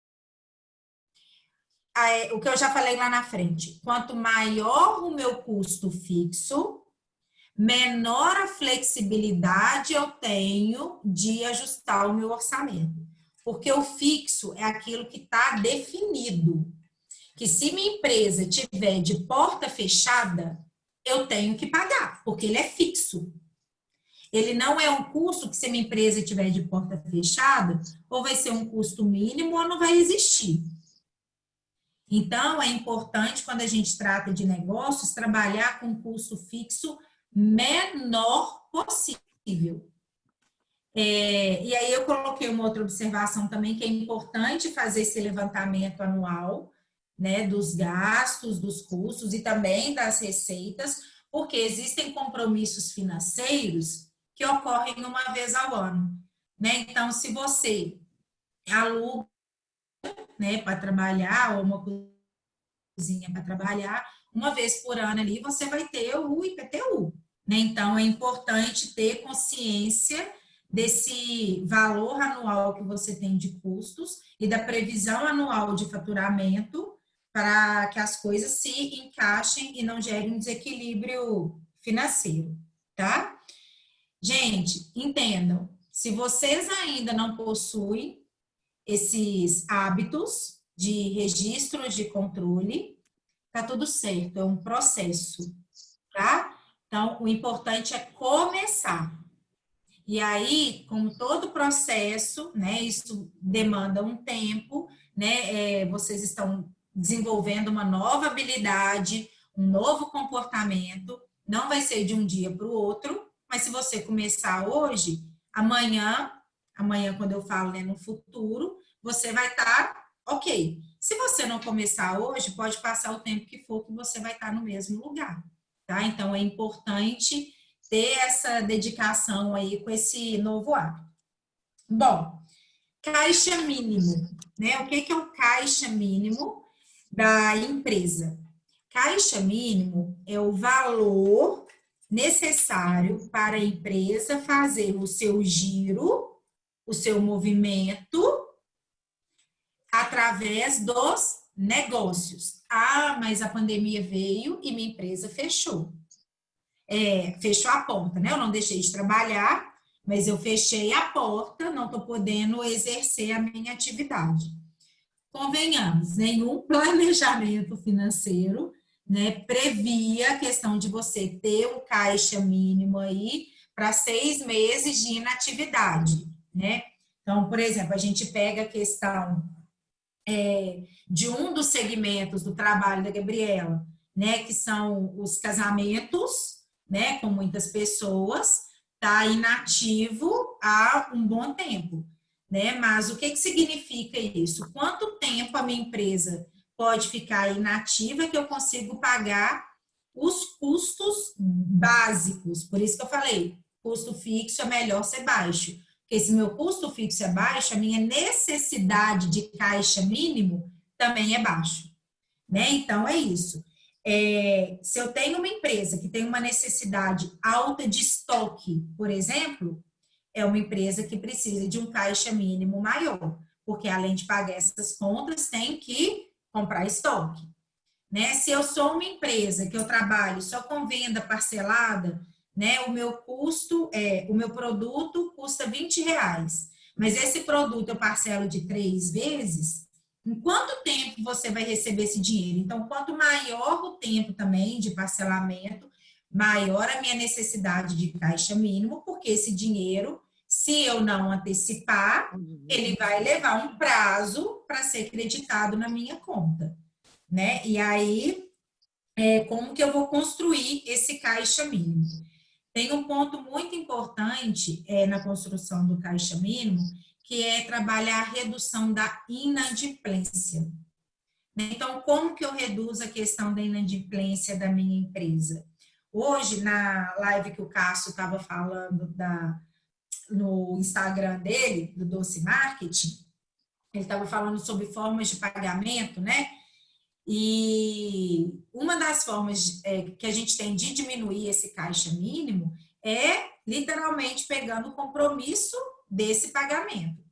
O que eu já falei lá na frente, quanto maior o meu custo fixo, menor a flexibilidade eu tenho de ajustar o meu orçamento. Porque o fixo é aquilo que está definido. Que se minha empresa tiver de porta fechada, eu tenho que pagar, porque ele é fixo. Ele não é um custo que se minha empresa tiver de porta fechada, ou vai ser um custo mínimo ou não vai existir. Então, é importante, quando a gente trata de negócios, trabalhar com custo fixo menor possível. E aí eu coloquei uma outra observação também, que é importante fazer esse levantamento anual, né, dos gastos, dos custos e também das receitas, porque existem compromissos financeiros que ocorrem uma vez ao ano, né? Então, se você aluga, né, para trabalhar, ou uma cozinha para trabalhar, uma vez por ano ali você vai ter o IPTU, né? Então, é importante ter consciência desse valor anual que você tem de custos e da previsão anual de faturamento para que as coisas se encaixem e não gerem um desequilíbrio financeiro, tá? Gente, entendam, se vocês ainda não possuem esses hábitos de registro de controle, tá tudo certo, é um processo, tá? Então, o importante é começar. E aí, como todo processo, né, isso demanda um tempo, né, vocês estão desenvolvendo uma nova habilidade, um novo comportamento, não vai ser de um dia para o outro, mas se você começar hoje, amanhã quando eu falo, né, no futuro, você vai estar ok. Se você não começar hoje, pode passar o tempo que for que você vai estar no mesmo lugar, tá? Então, é importante ter essa dedicação aí com esse novo hábito. Bom, caixa mínimo, né? O que é o caixa mínimo da empresa? Caixa mínimo é o valor necessário para a empresa fazer o seu giro, o seu movimento, através dos negócios. Ah, mas a pandemia veio e minha empresa fechou. Fechou a porta, né? Eu não deixei de trabalhar, mas eu fechei a porta, não estou podendo exercer a minha atividade. Convenhamos, nenhum planejamento financeiro, né, previa a questão de você ter um caixa mínimo aí para 6 meses de inatividade, né? Então, por exemplo, a gente pega a questão de um dos segmentos do trabalho da Gabriela, né, que são os casamentos, né, com muitas pessoas, está inativo há um bom tempo, né? Mas o que significa isso? Quanto tempo a minha empresa pode ficar inativa que eu consigo pagar os custos básicos? Por isso que eu falei, custo fixo é melhor ser baixo, porque se meu custo fixo é baixo, a minha necessidade de caixa mínimo também é baixo, né? Então, é isso. Se eu tenho uma empresa que tem uma necessidade alta de estoque, por exemplo, é uma empresa que precisa de um caixa mínimo maior, porque além de pagar essas contas, tem que comprar estoque, né? Se eu sou uma empresa que eu trabalho só com venda parcelada, né, o meu produto custa R$20, mas esse produto eu parcelo de 3 vezes, em quanto tempo você vai receber esse dinheiro? Então, quanto maior o tempo também de parcelamento, maior a minha necessidade de caixa mínimo, porque esse dinheiro, se eu não antecipar, ele vai levar um prazo para ser creditado na minha conta, né? E aí, como que eu vou construir esse caixa mínimo? Tem um ponto muito importante na construção do caixa mínimo, que é trabalhar a redução da inadimplência. Então, como que eu reduzo a questão da inadimplência da minha empresa? Hoje, na live que o Cássio estava falando no Instagram dele, do Doce Marketing, ele estava falando sobre formas de pagamento, né? E uma das formas que a gente tem de diminuir esse caixa mínimo é literalmente pegando o compromisso desse pagamento.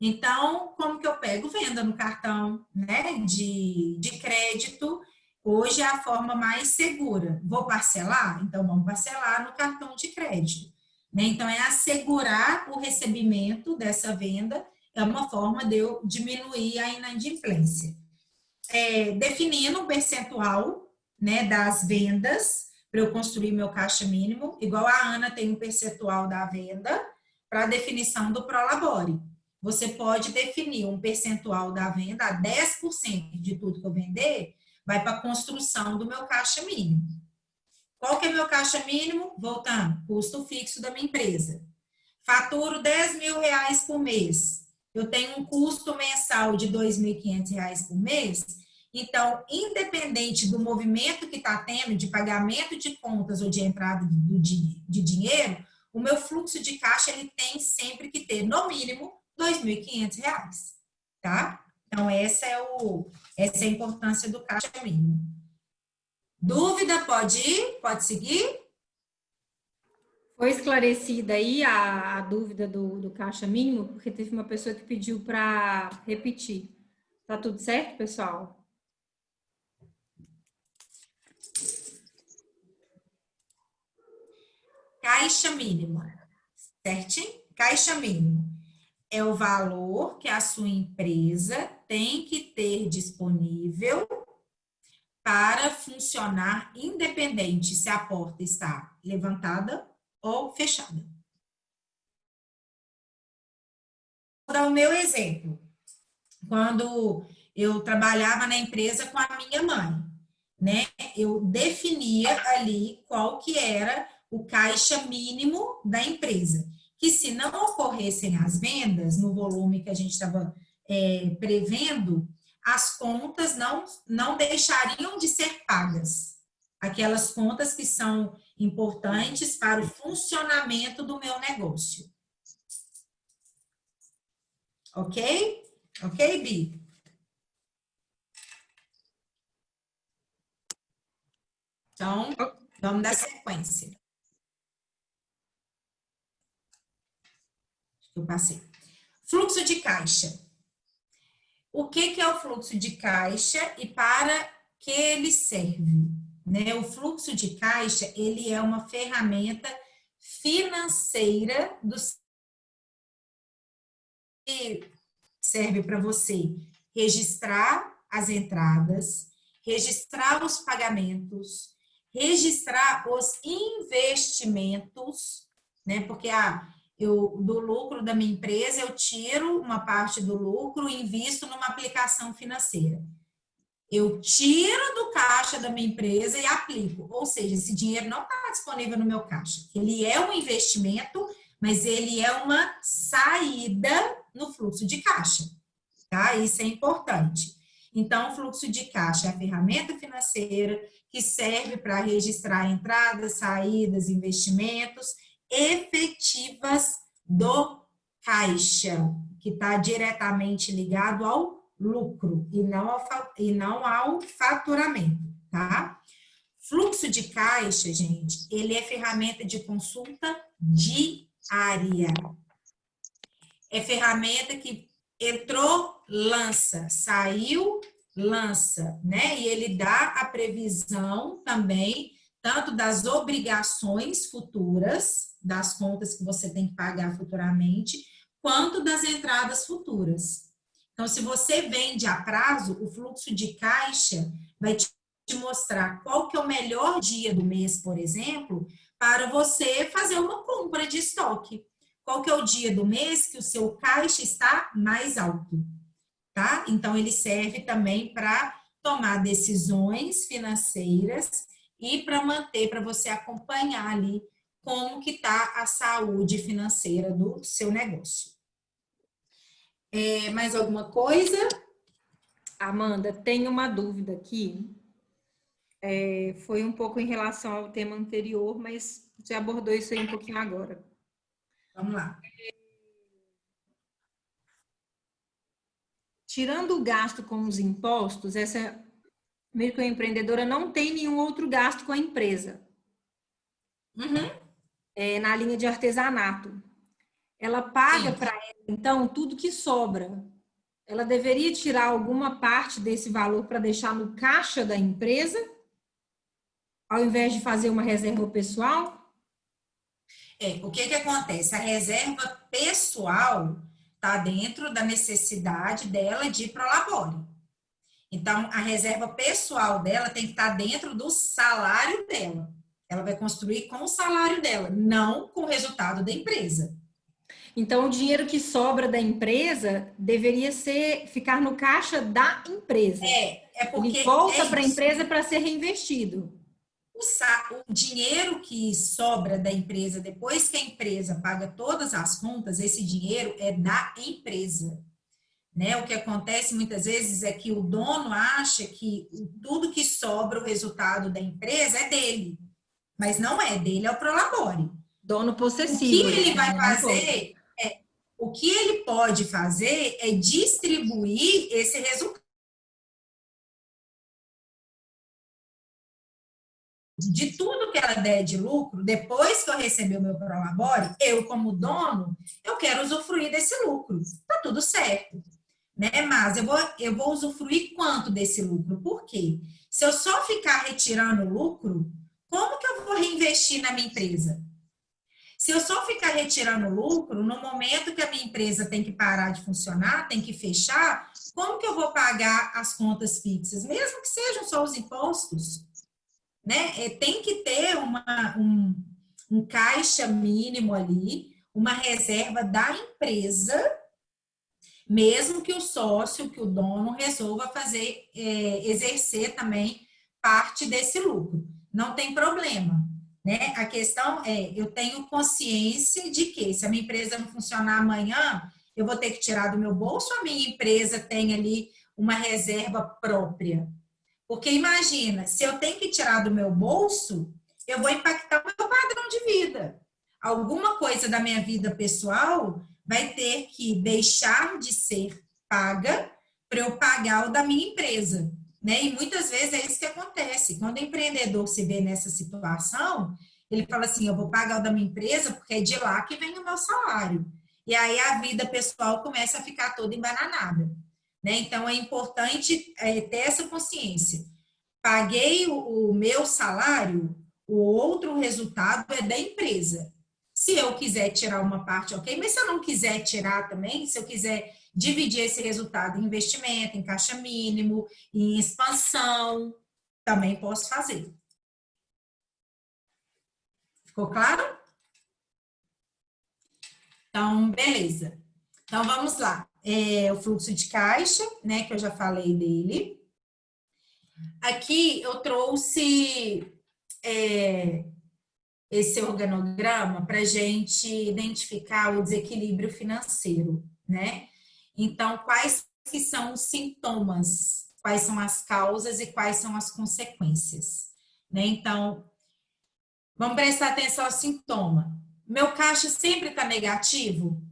Então, como que eu pego? Venda no cartão, né, de crédito. Hoje é a forma mais segura. Vou parcelar? Então, vamos parcelar no cartão de crédito, né? Então, é assegurar o recebimento dessa venda, é uma forma de eu diminuir a inadimplência. Definindo um percentual, né, das vendas para eu construir meu caixa mínimo, igual a Ana tem um percentual da venda para a definição do Prolabore. Você pode definir um percentual da venda, a 10% de tudo que eu vender, vai para a construção do meu caixa mínimo. Qual que é meu caixa mínimo? Voltando, custo fixo da minha empresa. Faturo R$10.000 por mês. Eu tenho um custo mensal de R$2.500 por mês. Então, independente do movimento que está tendo de pagamento de contas ou de entrada de dinheiro, o meu fluxo de caixa ele tem sempre que ter, no mínimo, R$2.500, tá? Então, essa é a importância do caixa mínimo. Dúvida? Pode ir? Pode seguir? Foi esclarecida aí a dúvida do caixa mínimo, porque teve uma pessoa que pediu para repetir. Tá tudo certo, pessoal? Caixa mínima, certinho? Caixa mínimo é o valor que a sua empresa tem que ter disponível para funcionar independente se a porta está levantada ou fechada. Vou dar o meu exemplo. Quando eu trabalhava na empresa com a minha mãe, né? Eu definia ali qual que era o caixa mínimo da empresa, que se não ocorressem as vendas no volume que a gente estava prevendo, as contas não deixariam de ser pagas. Aquelas contas que são importantes para o funcionamento do meu negócio. Ok? Ok, Bi? Então, vamos dar sequência. Eu passei. Fluxo de caixa. O que é o fluxo de caixa e para que ele serve? Né? O fluxo de caixa, ele é uma ferramenta financeira que serve para você registrar as entradas, registrar os pagamentos, registrar os investimentos, né? Porque do lucro da minha empresa, eu tiro uma parte do lucro e invisto numa aplicação financeira. Eu tiro do caixa da minha empresa e aplico. Ou seja, esse dinheiro não está disponível no meu caixa. Ele é um investimento, mas ele é uma saída no fluxo de caixa. Tá? Isso é importante. Então, o fluxo de caixa é a ferramenta financeira que serve para registrar entradas, saídas, investimentos efetivas do caixa, que está diretamente ligado ao lucro e não ao faturamento, tá? Fluxo de caixa, gente, ele é ferramenta de consulta diária. É ferramenta que entrou, lança, saiu, lança, né? E ele dá a previsão também, tanto das obrigações futuras, das contas que você tem que pagar futuramente, quanto das entradas futuras. Então, se você vende a prazo, o fluxo de caixa vai te mostrar qual que é o melhor dia do mês, por exemplo, para você fazer uma compra de estoque. Qual que é o dia do mês que o seu caixa está mais alto, tá? Então, ele serve também para tomar decisões financeiras e para manter, para você acompanhar ali como que está a saúde financeira do seu negócio. Mais alguma coisa? Amanda, tem uma dúvida aqui. Foi um pouco em relação ao tema anterior, mas você abordou isso aí um pouquinho agora. Vamos lá. Tirando o gasto com os impostos, essa microempreendedora não tem nenhum outro gasto com a empresa. Na linha de artesanato. Ela paga para ela, então, tudo que sobra. Ela deveria tirar alguma parte desse valor para deixar no caixa da empresa, ao invés de fazer uma reserva pessoal? O que acontece? A reserva pessoal está dentro da necessidade dela de prolabore. Então, a reserva pessoal dela tem que estar dentro do salário dela. Ela vai construir com o salário dela, não com o resultado da empresa. Então, o dinheiro que sobra da empresa deveria ficar no caixa da empresa. Porque ele volta para a empresa para ser reinvestido. O dinheiro que sobra da empresa, depois que a empresa paga todas as contas, esse dinheiro é da empresa. Né? O que acontece muitas vezes é que o dono acha que tudo que sobra, o resultado da empresa, é dele. Mas não é dele, é o prolabore. Dono possessivo. O que ele vai fazer, o que ele pode fazer é distribuir esse resultado. de tudo que ela der de lucro, depois que eu receber o meu prolabore, eu, como dono, eu quero usufruir desse lucro. Tá tudo certo, né? Mas eu vou usufruir quanto desse lucro? Por quê? Se eu só ficar retirando lucro, como que eu vou reinvestir na minha empresa? Se eu só ficar retirando lucro, no momento que a minha empresa tem que parar de funcionar, tem que fechar, como que eu vou pagar as contas fixas? Mesmo que sejam só os impostos, né? Tem que ter um caixa mínimo ali, uma reserva da empresa, mesmo que o sócio, que o dono resolva fazer, exercer também parte desse lucro. Não tem problema, né? A questão é, eu tenho consciência de que se a minha empresa não funcionar amanhã, eu vou ter que tirar do meu bolso, a minha empresa tem ali uma reserva própria. Porque imagina, se eu tenho que tirar do meu bolso, eu vou impactar o meu padrão de vida. Alguma coisa da minha vida pessoal vai ter que deixar de ser paga para eu pagar o da minha empresa, né? E muitas vezes é isso que acontece. Quando o empreendedor se vê nessa situação, ele fala assim, eu vou pagar o da minha empresa porque é de lá que vem o meu salário. E aí a vida pessoal começa a ficar toda embananada, né? Então é importante ter essa consciência. Paguei o meu salário, o outro resultado é da empresa. Se eu quiser tirar uma parte, ok, mas se eu não quiser tirar também, se eu quiser dividir esse resultado em investimento, em caixa mínimo, em expansão, também posso fazer. Ficou claro? Então, beleza. Então, vamos lá. O fluxo de caixa, né, que eu já falei dele. Aqui eu trouxe esse organograma para a gente identificar o desequilíbrio financeiro, né? Então, quais que são os sintomas, quais são as causas e quais são as consequências, né? Então, vamos prestar atenção ao sintoma. Meu caixa sempre está negativo,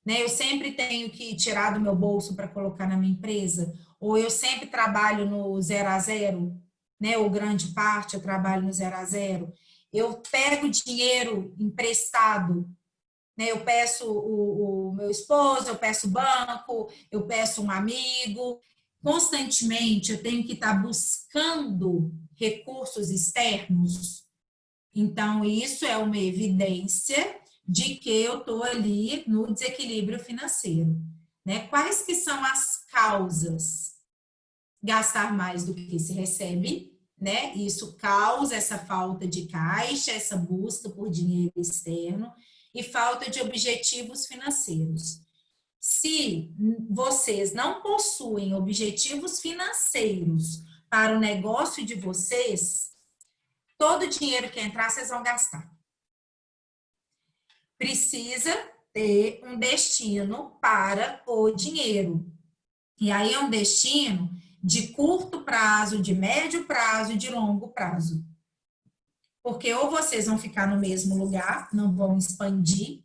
né? Eu sempre tenho que tirar do meu bolso para colocar na minha empresa, ou eu sempre trabalho no 0 a 0, né? Ou grande parte eu trabalho no 0 a 0. Eu pego dinheiro emprestado, né? Eu peço o meu esposo, eu peço o banco, eu peço um amigo. Constantemente eu tenho que estar buscando recursos externos. Então, isso é uma evidência de que eu estou ali no desequilíbrio financeiro, né? Quais que são as causas? Gastar mais do que se recebe, né? Isso causa essa falta de caixa, essa busca por dinheiro externo e falta de objetivos financeiros. Se vocês não possuem objetivos financeiros para o negócio de vocês, todo o dinheiro que entrar, vocês vão gastar. Precisa ter um destino para o dinheiro. E aí é um destino de curto prazo, de médio prazo e de longo prazo. Porque ou vocês vão ficar no mesmo lugar, não vão expandir,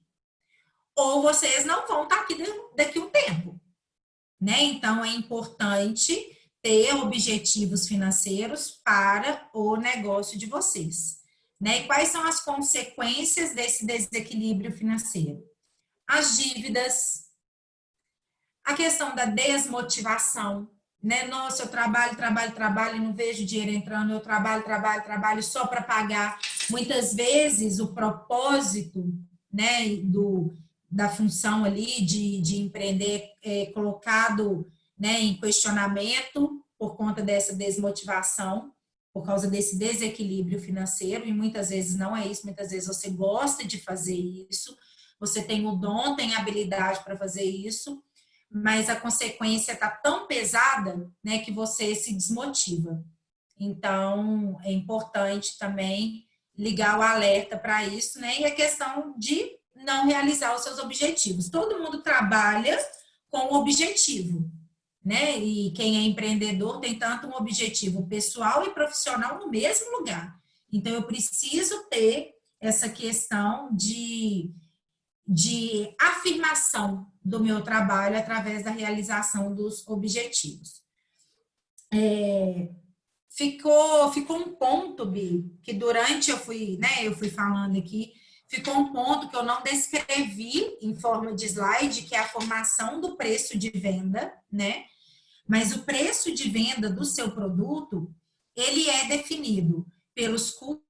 ou vocês não vão estar aqui daqui a um tempo, né? Então, é importante ter objetivos financeiros para o negócio de vocês, né? E quais são as consequências desse desequilíbrio financeiro? As dívidas, a questão da desmotivação, né? Nossa, eu trabalho e não vejo dinheiro entrando, eu trabalho só para pagar. Muitas vezes o propósito, né, da função ali de empreender é colocado, né, em questionamento por conta dessa desmotivação, por causa desse desequilíbrio financeiro, e muitas vezes não é isso, muitas vezes você gosta de fazer isso, você tem o dom, tem a habilidade para fazer isso, mas a consequência está tão pesada, né, que você se desmotiva. Então, é importante também ligar o alerta para isso, né, e a questão de não realizar os seus objetivos. Todo mundo trabalha com objetivo, né? E quem é empreendedor tem tanto um objetivo pessoal e profissional no mesmo lugar. Então, eu preciso ter essa questão de afirmação do meu trabalho através da realização dos objetivos. ficou um ponto, Bi, que durante eu fui falando aqui, ficou um ponto que eu não descrevi em forma de slide, que é a formação do preço de venda, né? Mas o preço de venda do seu produto, ele é definido pelos custos,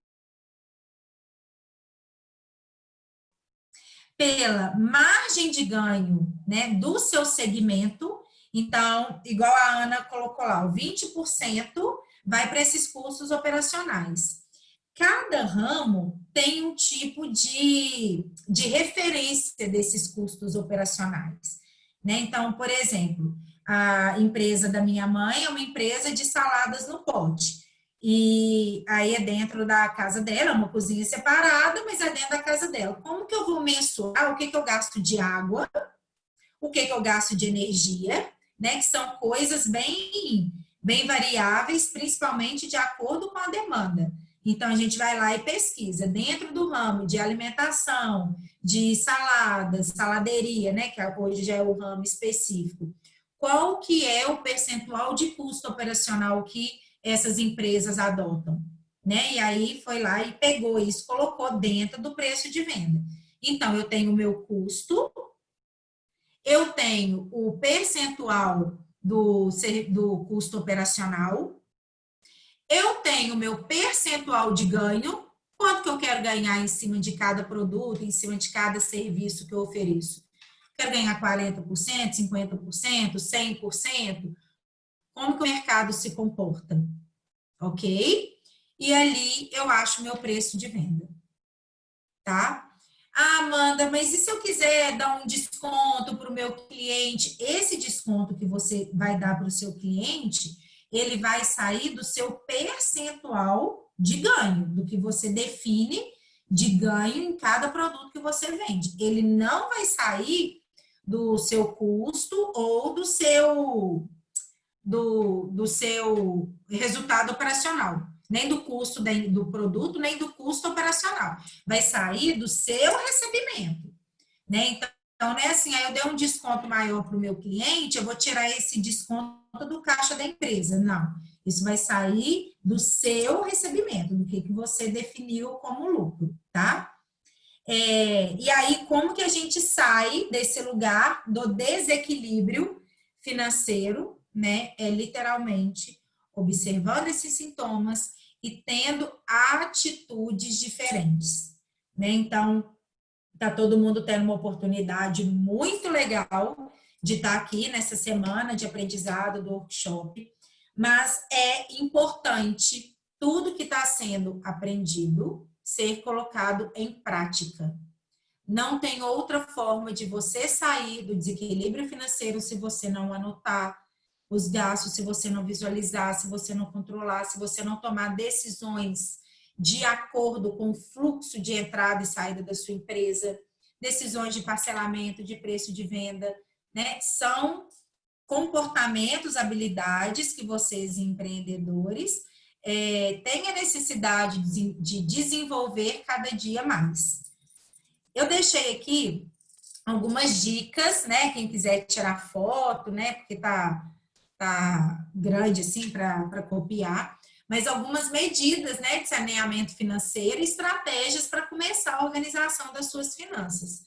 pela margem de ganho, né, do seu segmento. Então, igual a Ana colocou lá, o 20% vai para esses custos operacionais. Cada ramo tem um tipo de referência desses custos operacionais, né? Então, por exemplo, a empresa da minha mãe é uma empresa de saladas no pote. E aí é dentro da casa dela, uma cozinha separada, mas é dentro da casa dela. Como que eu vou mensurar o que eu gasto de água, o que eu gasto de energia, né? Que são coisas bem variáveis, principalmente de acordo com a demanda. Então, a gente vai lá e pesquisa dentro do ramo de alimentação, de saladas, saladeria, né? Que hoje já é o ramo específico. Qual que é o percentual de custo operacional que essas empresas adotam, né? E aí foi lá e pegou isso, colocou dentro do preço de venda. Então, eu tenho o meu custo, eu tenho o percentual do custo operacional, eu tenho o meu percentual de ganho, quanto que eu quero ganhar em cima de cada produto, em cima de cada serviço que eu ofereço. Quero ganhar 40%, 50%, 100%? Como que o mercado se comporta, ok? E ali eu acho meu preço de venda, tá? Ah, Amanda, mas e se eu quiser dar um desconto para o meu cliente? Esse desconto que você vai dar para o seu cliente, ele vai sair do seu percentual de ganho, do que você define de ganho em cada produto que você vende. Ele não vai sair do seu custo ou do seu resultado operacional, nem do custo do produto, nem do custo operacional. Vai sair do seu recebimento, né? Então, não é assim, aí eu dei um desconto maior para o meu cliente, eu vou tirar esse desconto do caixa da empresa. Não, isso vai sair do seu recebimento, do que você definiu como lucro, tá? E aí, como que a gente sai desse lugar do desequilíbrio financeiro, né? É literalmente observando esses sintomas e tendo atitudes diferentes, né? Então, tá todo mundo tendo uma oportunidade muito legal de estar aqui nessa semana de aprendizado do workshop, mas é importante tudo que está sendo aprendido ser colocado em prática. Não tem outra forma de você sair do desequilíbrio financeiro se você não anotar os gastos, se você não visualizar, se você não controlar, se você não tomar decisões de acordo com o fluxo de entrada e saída da sua empresa, decisões de parcelamento, de preço de venda, né? São comportamentos, habilidades que vocês, empreendedores, têm a necessidade de desenvolver cada dia mais. Eu deixei aqui algumas dicas, né? Quem quiser tirar foto, né? Porque tá grande assim para copiar, mas algumas medidas, né, de saneamento financeiro e estratégias para começar a organização das suas finanças.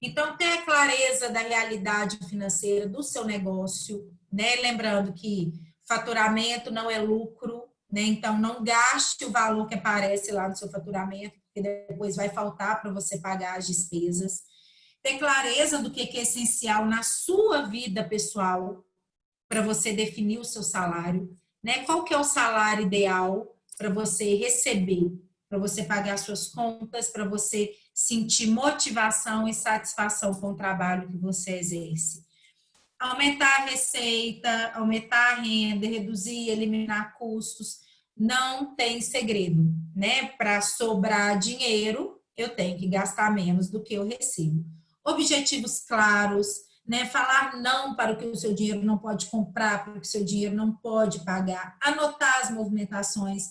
Então, ter a clareza da realidade financeira do seu negócio, né? Lembrando que faturamento não é lucro, né? Então, não gaste o valor que aparece lá no seu faturamento, porque depois vai faltar para você pagar as despesas. Ter clareza do que é essencial na sua vida pessoal, para você definir o seu salário, né? Qual que é o salário ideal para você receber, para você pagar suas contas, para você sentir motivação e satisfação com o trabalho que você exerce. Aumentar a receita, aumentar a renda, reduzir, eliminar custos, não tem segredo, né? Para sobrar dinheiro, eu tenho que gastar menos do que eu recebo. Objetivos claros, né? Falar não para o que o seu dinheiro não pode comprar, para o que o seu dinheiro não pode pagar, anotar as movimentações,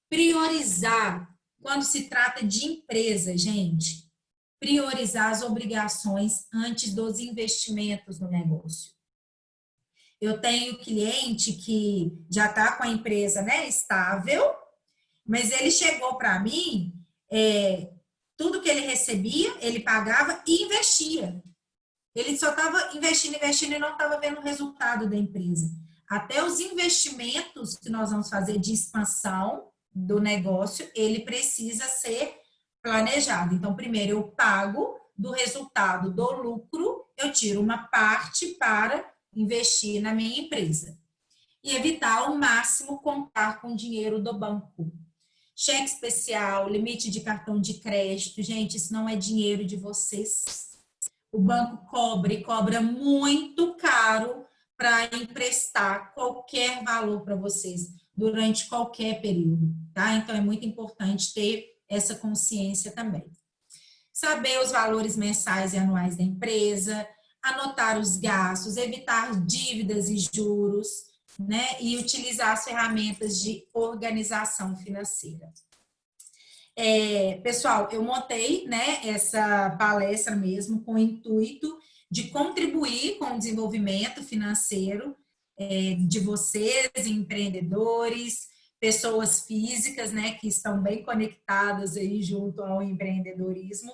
priorizar. Quando se trata de empresa, gente, priorizar as obrigações antes dos investimentos no negócio. Eu tenho cliente que já está com a empresa, né, estável, mas ele chegou para mim, tudo que ele recebia, ele pagava e investia. Ele só estava investindo e não estava vendo o resultado da empresa. Até os investimentos que nós vamos fazer de expansão do negócio, ele precisa ser planejado. Então, primeiro eu pago do resultado do lucro, eu tiro uma parte para investir na minha empresa. E evitar ao máximo contar com dinheiro do banco. Cheque especial, limite de cartão de crédito, gente, isso não é dinheiro de vocês. O banco cobra muito caro para emprestar qualquer valor para vocês durante qualquer período, tá? Então é muito importante ter essa consciência também. Saber os valores mensais e anuais da empresa, anotar os gastos, evitar dívidas e juros, né? E utilizar as ferramentas de organização financeira. Pessoal, eu montei, né, essa palestra mesmo com o intuito de contribuir com o desenvolvimento financeiro de vocês, empreendedores, pessoas físicas, né, que estão bem conectadas aí junto ao empreendedorismo.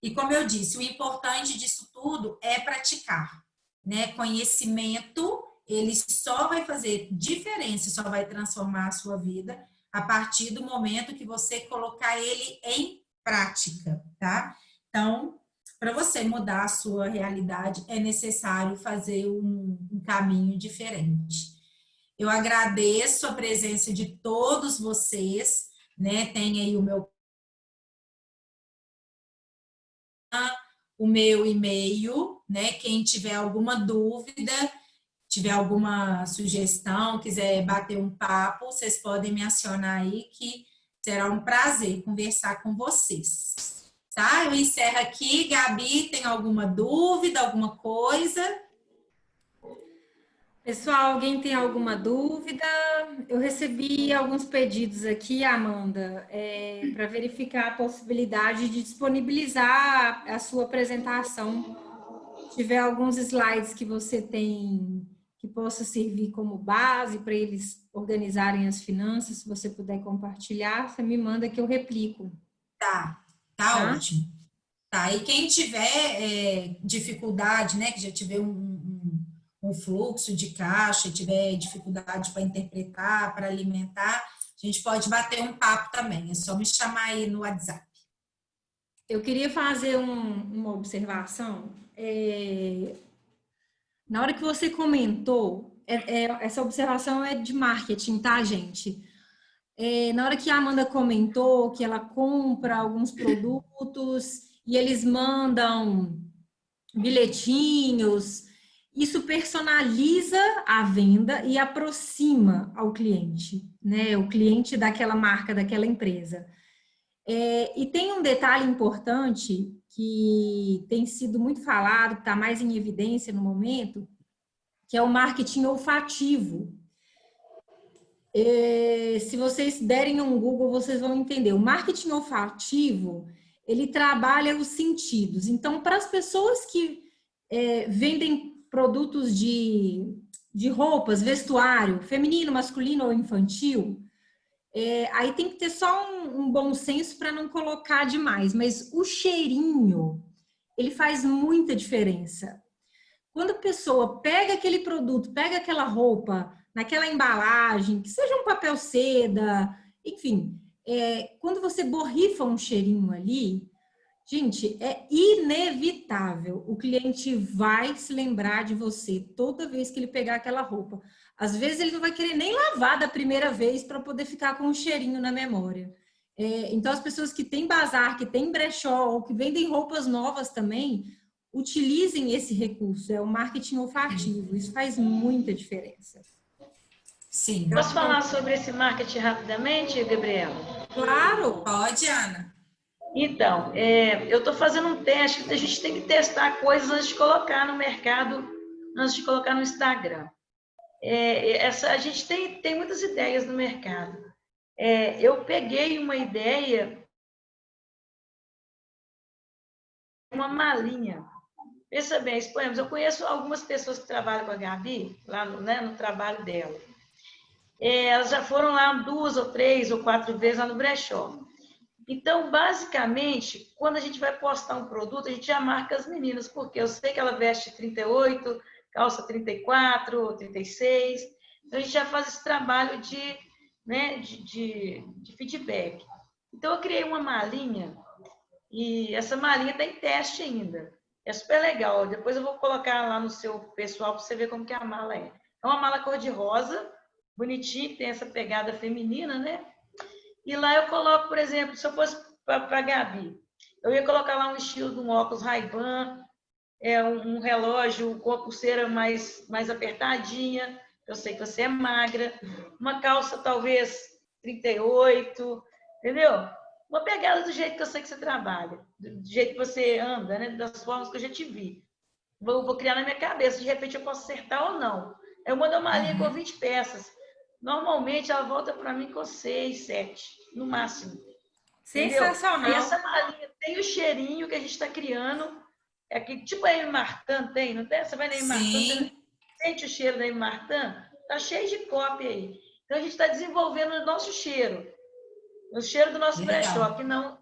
E como eu disse, o importante disso tudo é praticar, né? Conhecimento, ele só vai fazer diferença, só vai transformar a sua vida a partir do momento que você colocar ele em prática, tá? Então, para você mudar a sua realidade, é necessário fazer um caminho diferente. Eu agradeço a presença de todos vocês, né? Tem aí o meu e-mail, né? Quem tiver alguma dúvida, tiver alguma sugestão, quiser bater um papo, vocês podem me acionar aí, que será um prazer conversar com vocês. Tá? Eu encerro aqui. Gabi, tem alguma dúvida, alguma coisa? Pessoal, alguém tem alguma dúvida? Eu recebi alguns pedidos aqui, Amanda, para verificar a possibilidade de disponibilizar a sua apresentação. Se tiver alguns slides que você tem que possa servir como base para eles organizarem as finanças, se você puder compartilhar, você me manda que eu replico. Tá ótimo. Tá, e quem tiver dificuldade, né, que já tiver um fluxo de caixa, tiver dificuldade para interpretar, para alimentar, a gente pode bater um papo também, é só me chamar aí no WhatsApp. Eu queria fazer uma observação. Na hora que você comentou, essa observação é de marketing, tá, gente? Na hora que a Amanda comentou que ela compra alguns produtos e eles mandam bilhetinhos, isso personaliza a venda e aproxima ao cliente, né? O cliente daquela marca, daquela empresa. E tem um detalhe importante que tem sido muito falado, que está mais em evidência no momento, que é o marketing olfativo. Se vocês derem um Google, vocês vão entender. O marketing olfativo, ele trabalha os sentidos. Então, para as pessoas que vendem produtos de roupas, vestuário, feminino, masculino ou infantil, aí tem que ter só um bom senso para não colocar demais. Mas o cheirinho, ele faz muita diferença. Quando a pessoa pega aquele produto, pega aquela roupa, naquela embalagem, que seja um papel seda, enfim, quando você borrifa um cheirinho ali, gente, é inevitável. O cliente vai se lembrar de você toda vez que ele pegar aquela roupa. Às vezes ele não vai querer nem lavar da primeira vez para poder ficar com um cheirinho na memória. Então, as pessoas que têm bazar, que têm brechó, ou que vendem roupas novas também, utilizem esse recurso, é o marketing olfativo. Isso faz muita diferença. Sim. Posso falar sobre esse marketing rapidamente, Gabriela? Claro, pode, Ana. Então, eu estou fazendo um teste, a gente tem que testar coisas antes de colocar no mercado, antes de colocar no Instagram. A gente tem muitas ideias no mercado. Eu peguei uma ideia, uma malinha. Pensa bem, exponhamos. Eu conheço algumas pessoas que trabalham com a Gabi, lá no trabalho dela. Elas já foram lá 2 ou 3 ou 4 vezes lá no brechó. Então, basicamente, quando a gente vai postar um produto, a gente já marca as meninas, porque eu sei que ela veste 38, calça 34 ou 36. Então, a gente já faz esse trabalho né, de feedback. Então, eu criei uma malinha, e essa malinha está em teste ainda. É super legal. Depois eu vou colocar lá no seu pessoal para você ver como que a mala é. É uma mala cor-de-rosa, bonitinha, que tem essa pegada feminina, né? E lá eu coloco, por exemplo, se eu fosse para a Gabi, eu ia colocar lá um estilo de um óculos Ray-Ban, um relógio com a pulseira mais apertadinha, eu sei que você é magra, uma calça talvez 38, entendeu? Uma pegada do jeito que eu sei que você trabalha, do jeito que você anda, né? Das formas que eu já te vi. Vou criar na minha cabeça, de repente eu posso acertar ou não. Eu mando uma linha com 20 peças. Normalmente ela volta para mim com 6, 7, no máximo. Sensacional. Entendeu? Aí essa malinha tem o cheirinho que a gente está criando. É que, tipo a Amy Martin tem, não tem? Você vai na Amy Martin, você sente o cheiro da Amy Martin? Tá cheio de cópia aí. Então a gente está desenvolvendo o nosso cheiro. O cheiro do nosso brechó, que não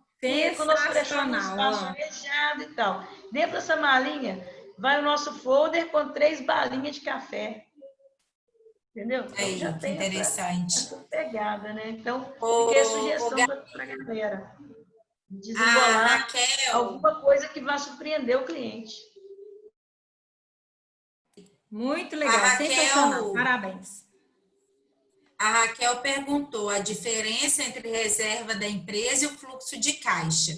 com o nosso brechó num espaço arejado e tal. Dentro dessa malinha vai o nosso folder com 3 balinhas de café. Entendeu? Então já tem essa pegada, né? Então, fiquei a sugestão para a galera. Desembolar alguma coisa que vá surpreender o cliente. Muito legal, sensacional. Parabéns. A Raquel perguntou a diferença entre reserva da empresa e o fluxo de caixa.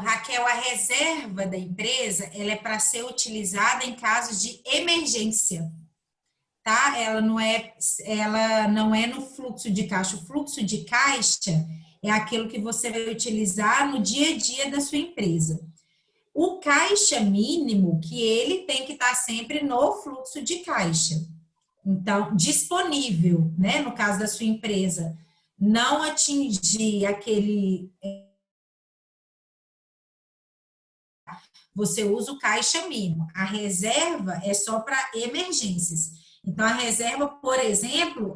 Raquel, a reserva da empresa ela é para ser utilizada em casos de emergência, tá? Ela não é no fluxo de caixa. O fluxo de caixa é aquilo que você vai utilizar no dia a dia da sua empresa. O caixa mínimo, que ele tem que estar sempre no fluxo de caixa. Então, disponível, né? No caso da sua empresa, não atingir aquele... Você usa o caixa mínimo. A reserva é só para emergências. Então, a reserva, por exemplo,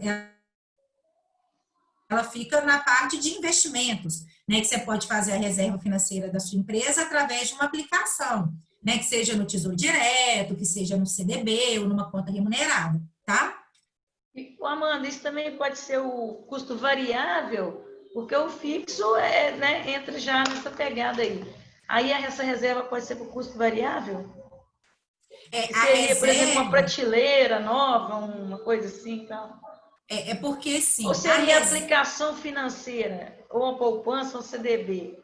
ela fica na parte de investimentos, né? Que você pode fazer a reserva financeira da sua empresa através de uma aplicação, né? Que seja no Tesouro Direto, que seja no CDB ou numa conta remunerada, tá? E, Amanda, isso também pode ser o custo variável, porque o fixo né, entra já nessa pegada aí. Aí essa reserva pode ser por custo variável? Seria, por exemplo, uma prateleira nova, uma coisa assim e tal? Porque, sim... Ou seria aplicação financeira, ou a poupança, ou CDB?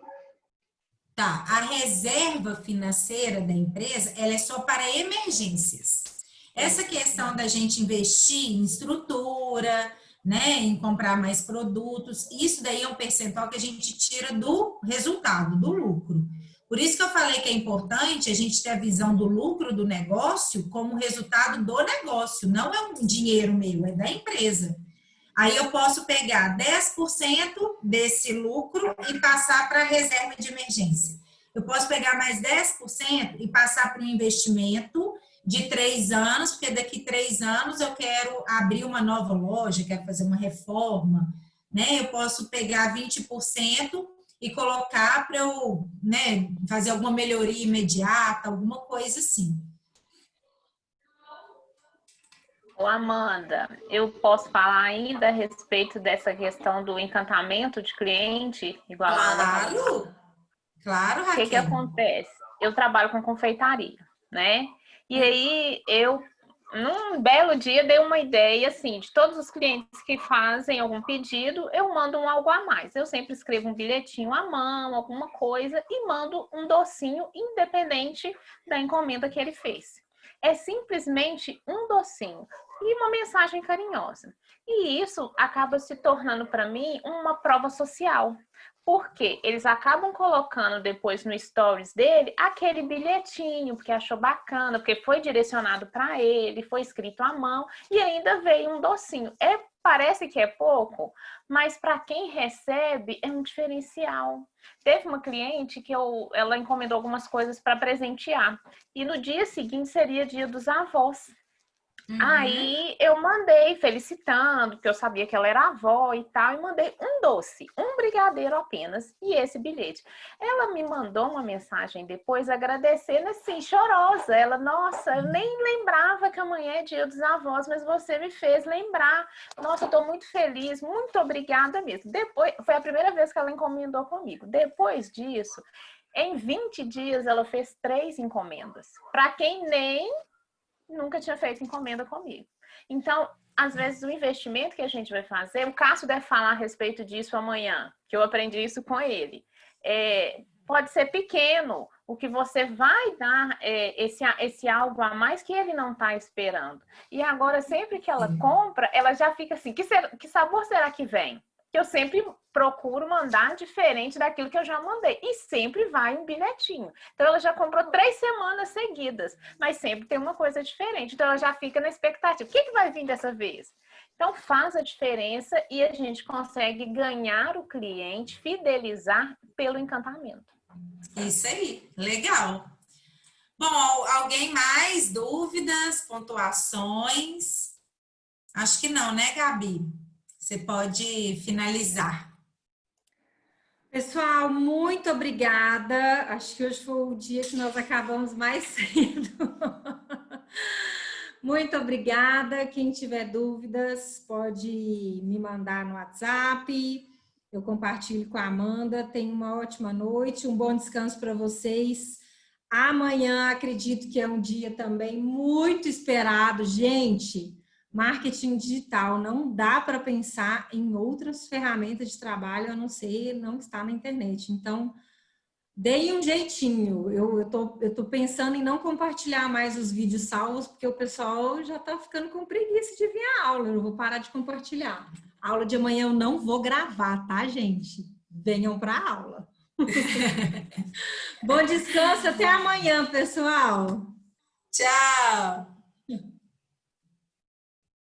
Tá, a reserva financeira da empresa, ela é só para emergências. Essa questão da gente investir em estrutura, né, em comprar mais produtos, isso daí é um percentual que a gente tira do resultado, do lucro. Por isso que eu falei que é importante a gente ter a visão do lucro do negócio como resultado do negócio, não é um dinheiro meu, é da empresa. Aí eu posso pegar 10% desse lucro e passar para a reserva de emergência. Eu posso pegar mais 10% e passar para um investimento de 3 anos, porque daqui 3 anos eu quero abrir uma nova loja, quero fazer uma reforma, né? Eu posso pegar 20% e colocar para eu, né, fazer alguma melhoria imediata, alguma coisa assim. Ô, Amanda, eu posso falar ainda a respeito dessa questão do encantamento de cliente? Igual Claro, Raquel. O que acontece? Eu trabalho com confeitaria, né? E aí, num belo dia, dei uma ideia, assim, de todos os clientes que fazem algum pedido, eu mando algo a mais. Eu sempre escrevo um bilhetinho à mão, alguma coisa, e mando um docinho, independente da encomenda que ele fez. É simplesmente um docinho e uma mensagem carinhosa. E isso acaba se tornando, para mim, uma prova social. Porque eles acabam colocando depois no stories dele aquele bilhetinho, porque achou bacana, porque foi direcionado para ele, foi escrito à mão e ainda veio um docinho. É parece que é pouco, mas para quem recebe é um diferencial. Teve uma cliente que ela encomendou algumas coisas para presentear, e no dia seguinte seria Dia dos Avós. Aí eu mandei felicitando, porque eu sabia que ela era avó e tal, e mandei um doce, um brigadeiro apenas, e esse bilhete. Ela me mandou uma mensagem depois agradecendo, assim, chorosa. Ela, nossa, eu nem lembrava que amanhã é Dia dos Avós, mas você me fez lembrar. Nossa, eu tô muito feliz, muito obrigada mesmo. Depois, foi a primeira vez que ela encomendou comigo. Depois disso, em 20 dias, ela fez 3 encomendas. Para quem nunca tinha feito encomenda comigo. Então, às vezes, o investimento que a gente vai fazer, o Cássio deve falar a respeito disso amanhã, que eu aprendi isso com ele. Pode ser pequeno, o que você vai dar esse algo a mais que ele não está esperando. E agora, sempre que ela compra, ela já fica assim, que sabor será que vem? Que eu sempre procuro mandar diferente daquilo que eu já mandei. E sempre vai um bilhetinho. Então, ela já comprou 3 semanas seguidas, mas sempre tem uma coisa diferente. Então, ela já fica na expectativa. O que vai vir dessa vez? Então, faz a diferença e a gente consegue ganhar o cliente, fidelizar pelo encantamento. Isso aí, legal. Bom, alguém mais? Dúvidas, pontuações? Acho que não, né, Gabi? Você pode finalizar. Pessoal, muito obrigada. Acho que hoje foi o dia que nós acabamos mais cedo. Muito obrigada. Quem tiver dúvidas, pode me mandar no WhatsApp. Eu compartilho com a Amanda. Tenha uma ótima noite, um bom descanso para vocês. Amanhã, acredito que é um dia também muito esperado. Gente, marketing digital, não dá para pensar em outras ferramentas de trabalho, a não ser não estar na internet. Então, deem um jeitinho. Eu tô pensando em não compartilhar mais os vídeos salvos, porque o pessoal já está ficando com preguiça de ver a aula. Eu vou parar de compartilhar. A aula de amanhã eu não vou gravar, tá, gente? Venham para a aula. Bom descanso, até amanhã, pessoal. Tchau.